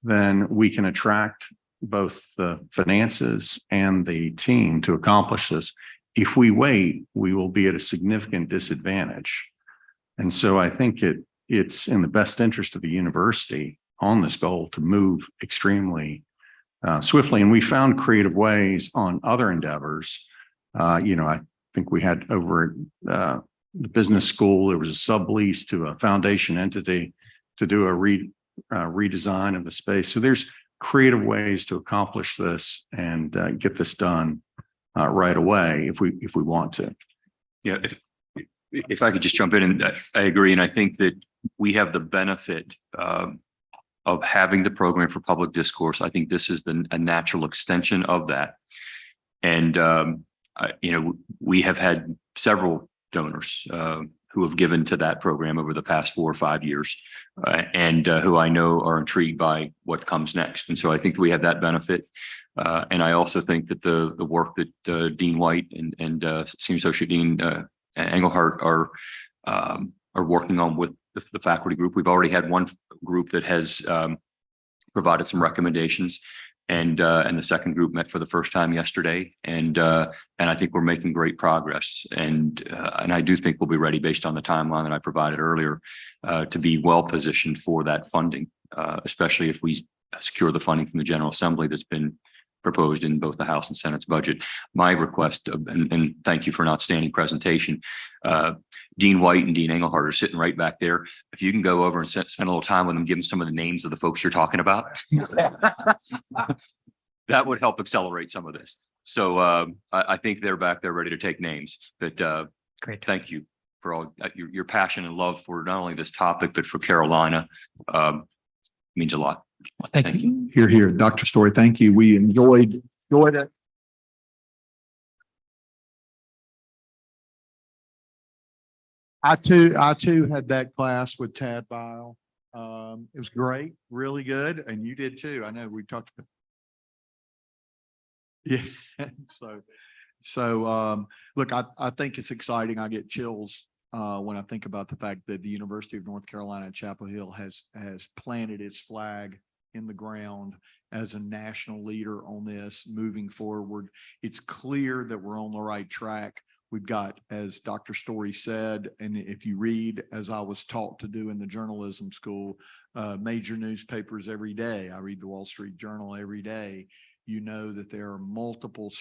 then we can attract both the finances and the team to accomplish this. If we wait, we will be at a significant disadvantage. And so I think it's in the best interest of the university on this goal to move extremely swiftly. And we found creative ways on other endeavors. I think we had over the business school, there was a sublease to a foundation entity to do a redesign of the space. So there's creative ways to accomplish this and get this done right away if we want to. Yeah, if I could just jump in, and I agree. And I think that we have the benefit of having the program for public discourse. I think this is a natural extension of that. And, we have had several donors who have given to that program over the past 4 or 5 years, and who I know are intrigued by what comes next. And so I think we have that benefit. And I also think that the work that Dean White and Senior Associate Dean Engelhardt are working on with the faculty group. We've already had one group that has provided some recommendations, and the second group met for the first time yesterday, and I think we're making great progress, and I do think we'll be ready based on the timeline that I provided earlier to be well positioned for that funding, especially if we secure the funding from the General Assembly that's been proposed in both the House and Senate's budget. My request, and thank you for an outstanding presentation. Dean White and Dean Engelhardt are sitting right back there. If you can go over and spend a little time with them, give them some of the names of the folks you're talking about, that would help accelerate some of this. So I think they're back there ready to take names. But Great. Thank you for all your passion and love for not only this topic, but for Carolina. Means a lot. Thank you. Here, Dr. Story. Thank you. We enjoyed it. I too had that class with Tad Bile. It was great, really good, and you did too. I know we talked about. Yeah. So look, I think it's exciting. I get chills when I think about the fact that the University of North Carolina at Chapel Hill has planted its flag in the ground as a national leader on this moving forward. It's clear that we're on the right track. We've got, as Dr. Story said, and if you read, as I was taught to do in the journalism school, major newspapers every day. I read the Wall Street Journal every day. You know that there are multiple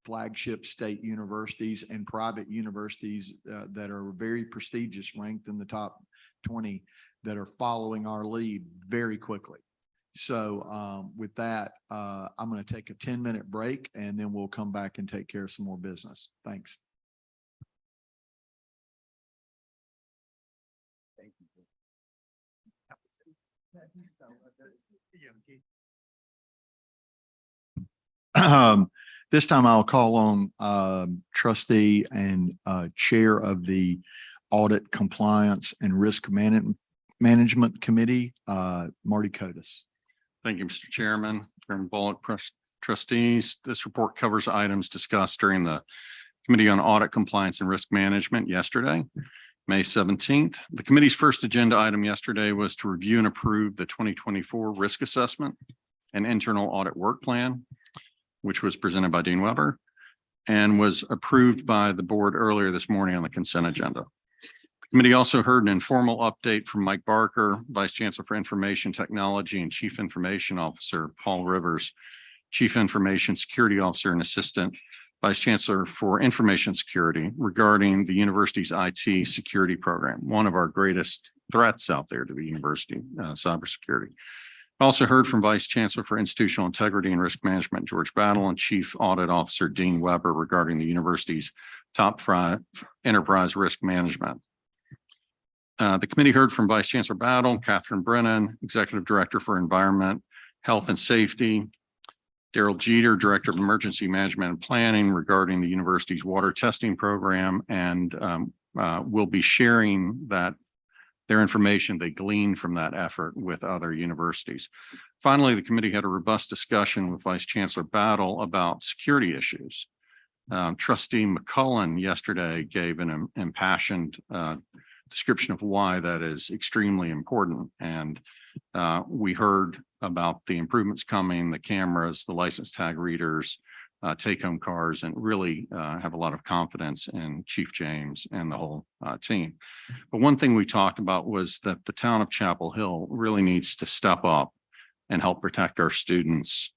flagship state universities and private universities that are very prestigious, ranked in the top 20, that are following our lead very quickly. So with that, I'm going to take a 10-minute break and then we'll come back and take care of some more business. Thanks. This time I'll call on trustee and chair of the Audit, Compliance and Risk Management Committee, Marty Kotis. Thank you, Mr. Chairman. Chairman Bullock, trustees. This report covers items discussed during the Committee on Audit, Compliance and Risk Management yesterday, May 17th. The committee's first agenda item yesterday was to review and approve the 2024 risk assessment and internal audit work plan, which was presented by Dean Weber and was approved by the board earlier this morning on the consent agenda. The committee also heard an informal update from Mike Barker, Vice Chancellor for Information Technology and Chief Information Officer, Paul Rivers, Chief Information Security Officer and Assistant Vice Chancellor for Information Security, regarding the university's IT security program, one of our greatest threats out there to the university, cybersecurity. Also heard from Vice Chancellor for Institutional Integrity and Risk Management, George Battle, and Chief Audit Officer Dean Weber regarding the university's top 5 enterprise risk management. The committee heard from Vice Chancellor Battle, Catherine Brennan, Executive Director for Environment, Health and Safety, Daryl Jeter, Director of Emergency Management and Planning, regarding the university's water testing program, and will be sharing that their information they gleaned from that effort with other universities. Finally, the committee had a robust discussion with Vice Chancellor Battle about security issues. Trustee McCullen yesterday gave an impassioned description of why that is extremely important. And we heard about the improvements coming, the cameras, the license tag readers, take-home cars, and really have a lot of confidence in Chief James and the whole team. But one thing we talked about was that the town of Chapel Hill really needs to step up and help protect our students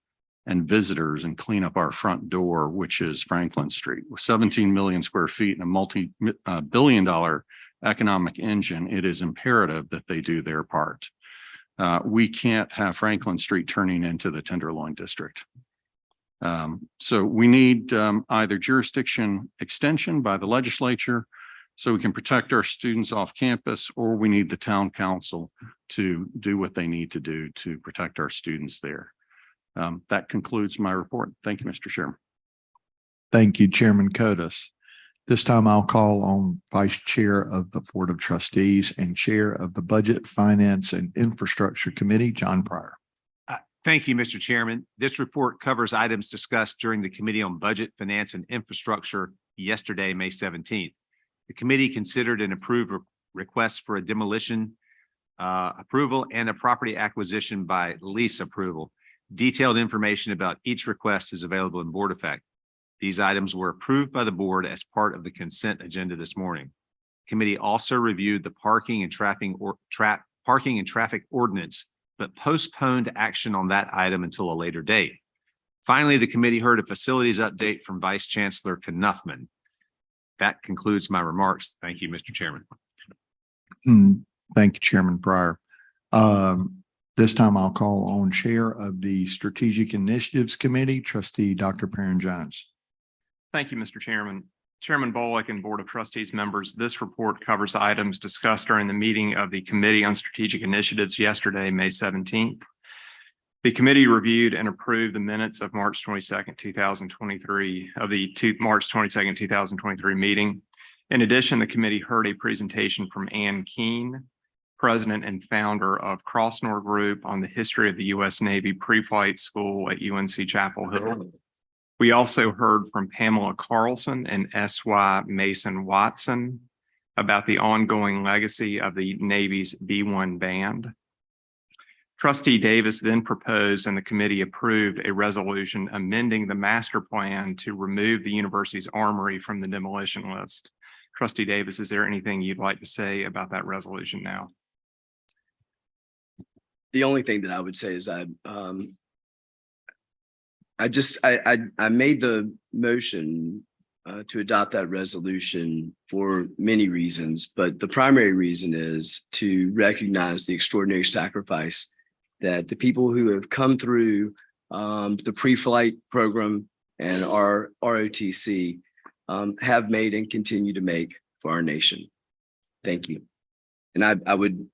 and visitors and clean up our front door, which is Franklin Street. With 17 million square feet and a multi-billion-dollar economic engine, it is imperative that they do their part. We can't have Franklin Street turning into the Tenderloin District. So we need either jurisdiction extension by the legislature so we can protect our students off campus, or we need the town council to do what they need to do to protect our students there. That concludes my report. Thank you, Mr. Chairman. Thank you, Chairman Kotis. This time I'll call on Vice Chair of the Board of Trustees and Chair of the Budget, Finance and Infrastructure Committee, John Pryor. Thank you, Mr. Chairman. This report covers items discussed during the Committee on Budget, Finance, and Infrastructure yesterday, May 17th. The committee considered and approved requests for a demolition approval and a property acquisition by lease approval. Detailed information about each request is available in board effect. These items were approved by the board as part of the consent agenda this morning. Committee also reviewed the parking and traffic ordinance, but postponed action on that item until a later date. Finally, the committee heard a facilities update from Vice Chancellor Knuffman. That concludes my remarks. Thank you, Mr. Chairman. Thank you, Chairman Pryor. This time I'll call on Chair of the Strategic Initiatives Committee, Trustee Dr. Perrin Jones. Thank you, Mr. Chairman. Chairman Bullock and Board of Trustees members, this report covers items discussed during the meeting of the Committee on Strategic Initiatives yesterday, May 17th. The committee reviewed and approved the minutes of March 22nd, 2023 of the March 22nd, 2023 meeting. In addition, the committee heard a presentation from Ann Keene, President and founder of Crossnor Group, on the history of the U.S. Navy pre-flight school at UNC-Chapel Hill. We also heard from Pamela Carlson and S.Y. Mason Watson about the ongoing legacy of the Navy's B-1 band. Trustee Davis then proposed and the committee approved a resolution amending the master plan to remove the university's armory from the demolition list. Trustee Davis, is there anything you'd like to say about that resolution now? The only thing that I would say is I made the motion to adopt that resolution for many reasons, but the primary reason is to recognize the extraordinary sacrifice that the people who have come through the pre-flight program and our ROTC have made and continue to make for our nation. Thank you. And I would,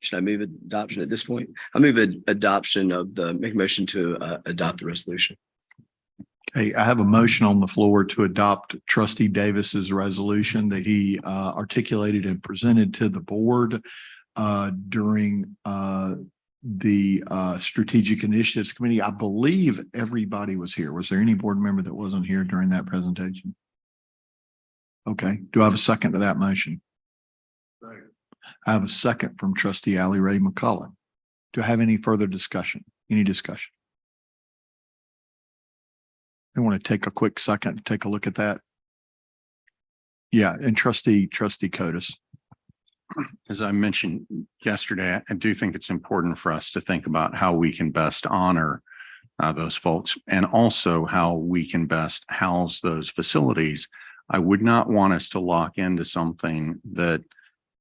should I move adoption at this point? I move adoption of make a motion to adopt the resolution. Okay, I have a motion on the floor to adopt Trustee Davis's resolution that he articulated and presented to the board during the Strategic Initiatives Committee. I believe everybody was here. Was there any board member that wasn't here during that presentation? Okay, do I have a second to that motion? I have a second from Trustee Allie Ray McCullen. Do I have any further discussion? Any discussion? I want to take a quick second to take a look at that. Yeah, and Trustee Codis. As I mentioned yesterday, I do think it's important for us to think about how we can best honor those folks and also how we can best house those facilities. I would not want us to lock into something that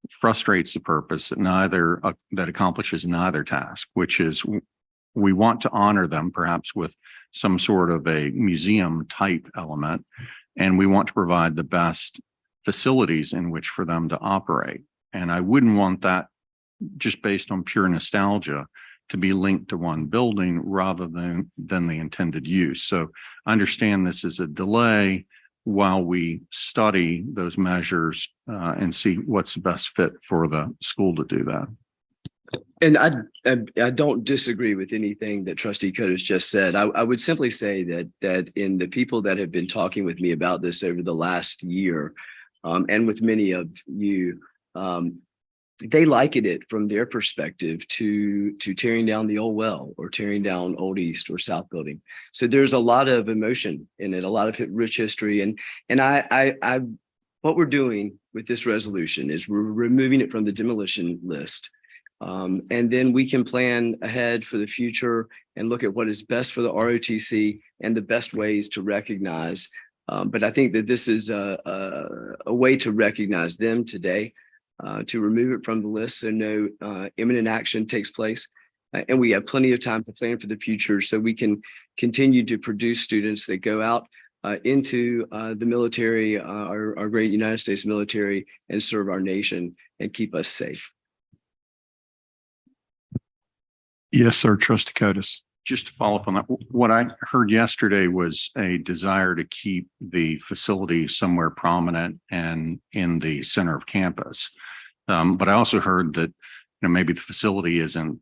frustrates the purpose that that accomplishes neither task, which is we want to honor them perhaps with some sort of a museum type element, and we want to provide the best facilities in which for them to operate. And I wouldn't want that just based on pure nostalgia to be linked to one building rather than the intended use. So I understand this is a delay while we study those measures and see what's the best fit for the school to do that. And I don't disagree with anything that Trustee Codis just said. I would simply say that in the people that have been talking with me about this over the last year, and with many of you, they liken it from their perspective to tearing down the old well or tearing down Old East or South Building. So there's a lot of emotion in it, a lot of rich history. And I what we're doing with this resolution is we're removing it from the demolition list. And then we can plan ahead for the future and look at what is best for the ROTC and the best ways to recognize. But I think that this is a way to recognize them today, to remove it from the list so no imminent action takes place. And we have plenty of time to plan for the future so we can continue to produce students that go out into the military, our great United States military, and serve our nation and keep us safe. Yes, sir, Trustee Codis. Just to follow up on that, what I heard yesterday was a desire to keep the facility somewhere prominent and in the center of campus. But I also heard that maybe the facility isn't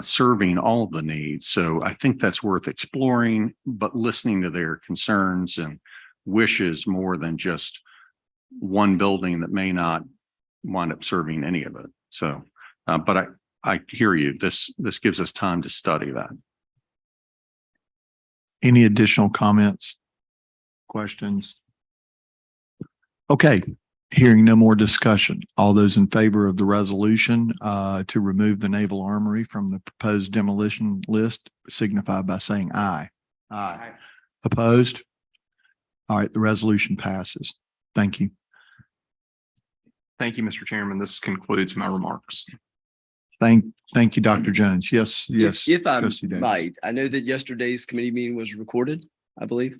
serving all of the needs. So I think that's worth exploring, but listening to their concerns and wishes more than just one building that may not wind up serving any of it. So, but I hear you. This gives us time to study that. Any additional comments, questions? Okay, hearing no more discussion. All those in favor of the resolution to remove the Naval Armory from the proposed demolition list signify by saying aye. Aye. Opposed? All right, the resolution passes. Thank you. Thank you, Mr. Chairman. This concludes my remarks. Thank you, Dr. Jones. Yes. If I Trustee Davis. might, I know that yesterday's committee meeting was recorded, I believe.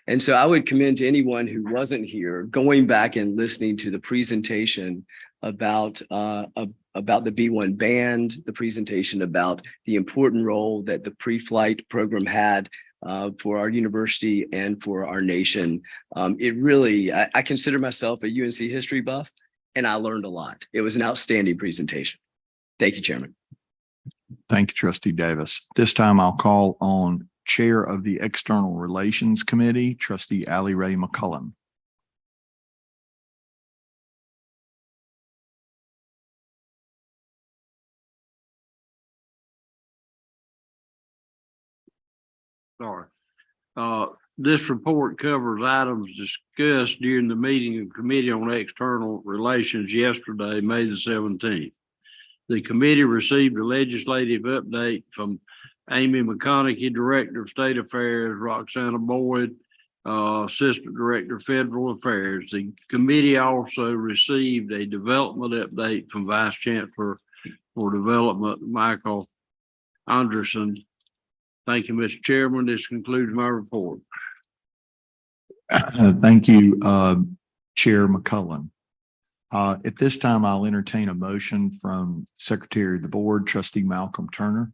And so I would commend to anyone who wasn't here, going back and listening to the presentation about the B1 band, the presentation about the important role that the pre-flight program had for our university and for our nation. It really, I consider myself a UNC history buff, and I learned a lot. It was an outstanding presentation. Thank you, Chairman. Thank you, Trustee Davis. This time I'll call on Chair of the External Relations Committee, Trustee Allie Ray McCullen. sorry. This report covers items discussed during the meeting of Committee on External Relations yesterday, May the 17th. The committee received a legislative update from Amy McConaughey, Director of State Affairs, Roxana Boyd, Assistant Director of Federal Affairs. The committee also received a development update from Vice Chancellor for Development, Michael Anderson. Thank you, Mr. Chairman. This concludes my report. Thank you, Chair McCullen. At this time, I'll entertain a motion from Secretary of the Board, Trustee Malcolm Turner.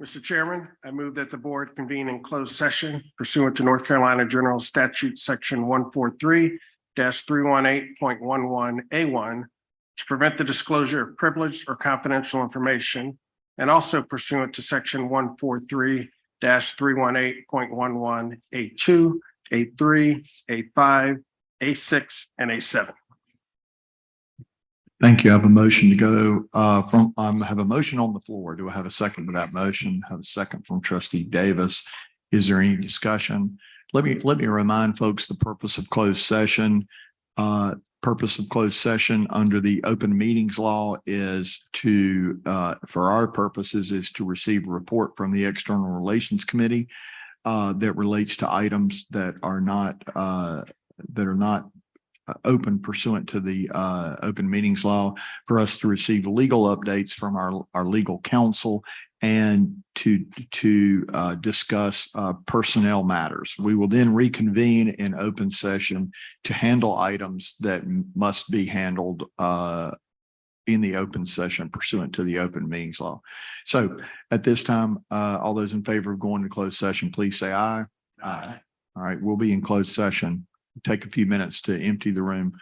Mr. Chairman, I move that the board convene in closed session pursuant to North Carolina General Statute Section 143-318.11A1 to prevent the disclosure of privileged or confidential information, and also pursuant to Section 143-318.11A2, A3, A5, A6, and A7. Thank you. I have a motion to go I have a motion on the floor. Do I have a second to that motion? I have a second from Trustee Davis. Is there any discussion? Let me remind folks the purpose of closed session. Purpose of closed session under the open meetings law is to, for our purposes, is to receive a report from the External Relations Committee that relates to items that are not open pursuant to the open meetings law, for us to receive legal updates from our legal counsel and to discuss personnel matters. We will then reconvene in open session to handle items that must be handled in the open session pursuant to the open meetings law. So at this time, all those in favor of going to closed session, please say aye. Aye. All right, we'll be in closed session. Take a few minutes to empty the room.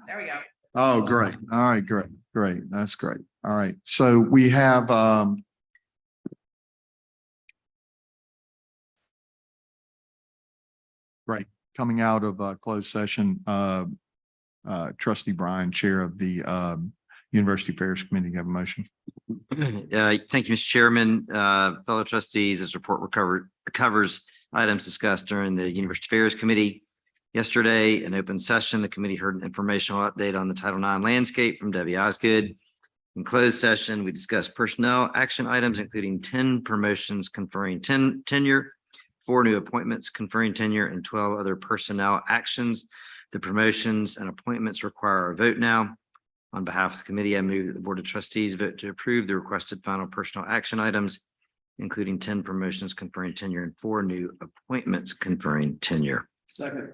There we go. Oh, great. All right, great. That's great. All right. So we have right, coming out of closed session, Trustee Brian, Chair of the University Affairs Committee, you have a motion. Thank you, Mr. Chairman. Fellow trustees, this report covers items discussed during the University Affairs Committee. Yesterday, in open session, the committee heard an informational update on the Title IX landscape from Debbie Osgood. In closed session, we discussed personnel action items, including 10 promotions conferring tenure, 4 new appointments conferring tenure, and 12 other personnel actions. The promotions and appointments require a vote now. On behalf of the committee, I move that the Board of Trustees vote to approve the requested final personnel action items, including 10 promotions conferring tenure and 4 new appointments conferring tenure. Second.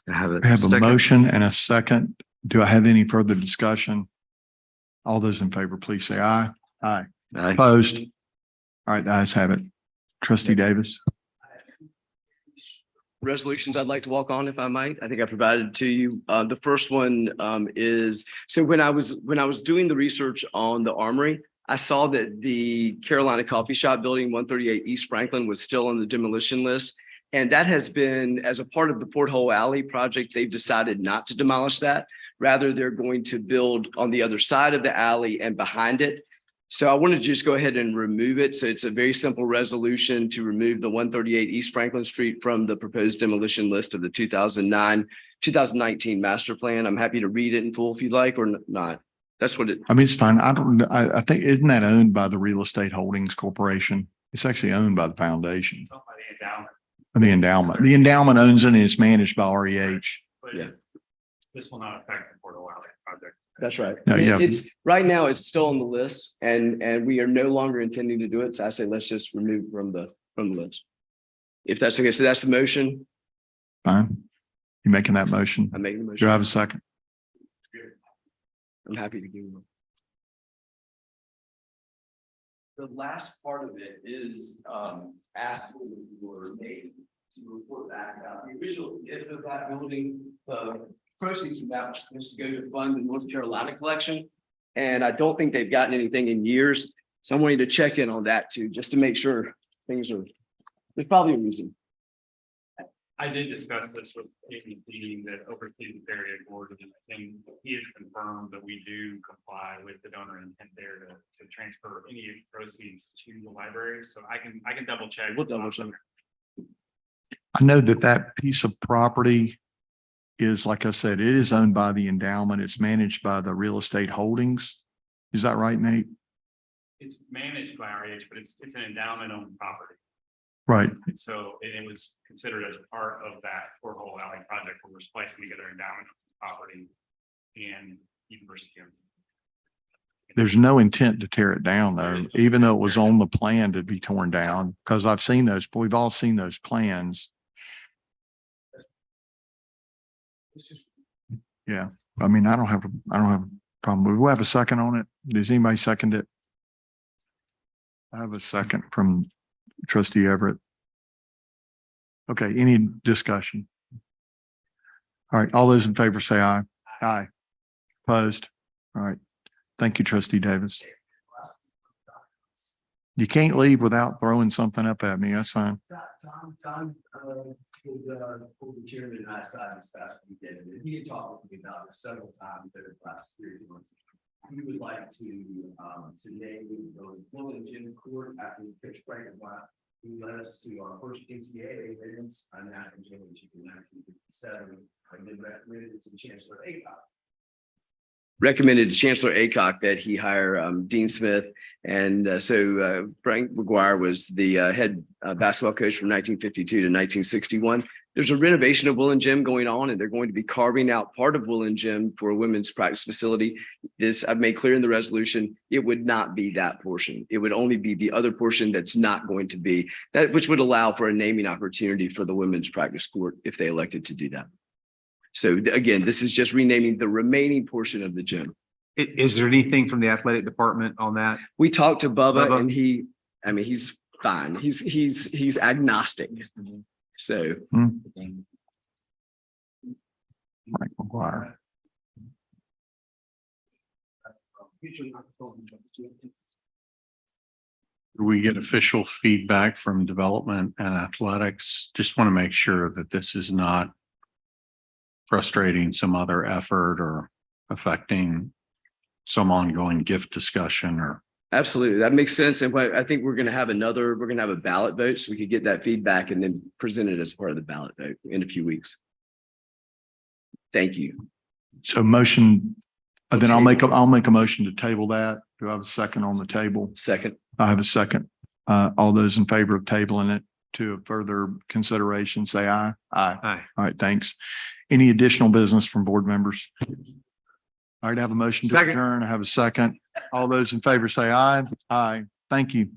I have a motion and a second. Do I have any further discussion? All those in favor, please say aye. Aye. Aye. Opposed? All right, the ayes have it. Trustee Davis. Resolutions I'd like to walk on, if I might. I think I provided to you. The first one is, so when I was doing the research on the Armory, I saw that the Carolina Coffee Shop building 138 East Franklin was still on the demolition list. And that has been, as a part of the Porthole Alley project, they've decided not to demolish that. Rather, they're going to build on the other side of the alley and behind it. So I want to just go ahead and remove it. So it's a very simple resolution to remove the 138 East Franklin Street from the proposed demolition list of the 2019 master plan. I'm happy to read it in full if you'd like or not. That's what it. I mean, it's fine. I think, isn't that owned by the Real Estate Holdings Corporation? It's actually owned by the foundation. The endowment. The endowment owns it and it's managed by REH. Yeah. This will not affect the Portal Alley project. That's right. No, yeah. It's right now, it's still on the list and we are no longer intending to do it. So I say, let's just remove from the list. If that's okay. So that's the motion. Fine. You making that motion? I'm making the Do motion. I have a second? I'm happy to give one. The last part of it is asking your name to report back about the original gift of that building. The proceeds from that was supposed to go to fund the North Carolina collection. And I don't think they've gotten anything in years. So I'm wanting to check in on that too, just to make sure things are, there's probably a reason. I did discuss this with ABC that oversees the area board, and he has confirmed that we do comply with the donor intent there to transfer any proceeds to the library. So I can double check. We'll double check. I know that that piece of property is, like I said, it is owned by the endowment. It's managed by the real estate holdings. Is that right, Nate? It's managed by REH, but it's an endowment owned property. Right. And so it was considered as part of that Portal Alley project where we're splicing together endowment property and university. There's no intent to tear it down though, even though it was on the plan to be torn down, because I've seen those, we've all seen those plans. Yeah, I mean, I don't have a problem. We'll have a second on it. Does anybody second it? I have a second from Trustee Everett. Okay, any discussion? All right, all those in favor say aye. Aye. Opposed? All right. Thank you, Trustee Davis. You can't leave without throwing something up at me. That's fine. Tom, with the chairman and I side this past weekend, and he had talked with me about this several times over the last 3 months. We would like to name the William Jim Court after the pitch break and why he led us to our first NCAA events on National Championship in 1957, and then recommended it to Chancellor Aycock. Recommended to Chancellor Aycock that he hire Dean Smith. And so Frank McGuire was the head basketball coach from 1952 to 1961. There's a renovation of Will and Jim going on, and they're going to be carving out part of Will and Jim for a women's practice facility. This I've made clear in the resolution. It would not be that portion. It would only be the other portion that's not going to be that, which would allow for a naming opportunity for the women's practice court if they elected to do that. So again, this is just renaming the remaining portion of the gym. Is there anything from the athletic department on that? We talked to Bubba, Bubba? and he's fine. He's agnostic. So Frank McGuire. We get official feedback from development and athletics. Just want to make sure that this is not frustrating some other effort or affecting some ongoing gift discussion or. absolutely, that makes sense. And I think we're going to have a ballot vote, so we could get that feedback and then present it as part of the ballot vote in a few weeks. Thank you. So motion, then I'll make a motion to table that. Do I have a second on the table? Second. I have a second. All those in favor of tabling it to further consideration, say aye. Aye. Aye. All right, thanks. Any additional business from board members? All right, I have a motion to Second. adjourn. I have a second. All those in favor say aye. Aye. Thank you.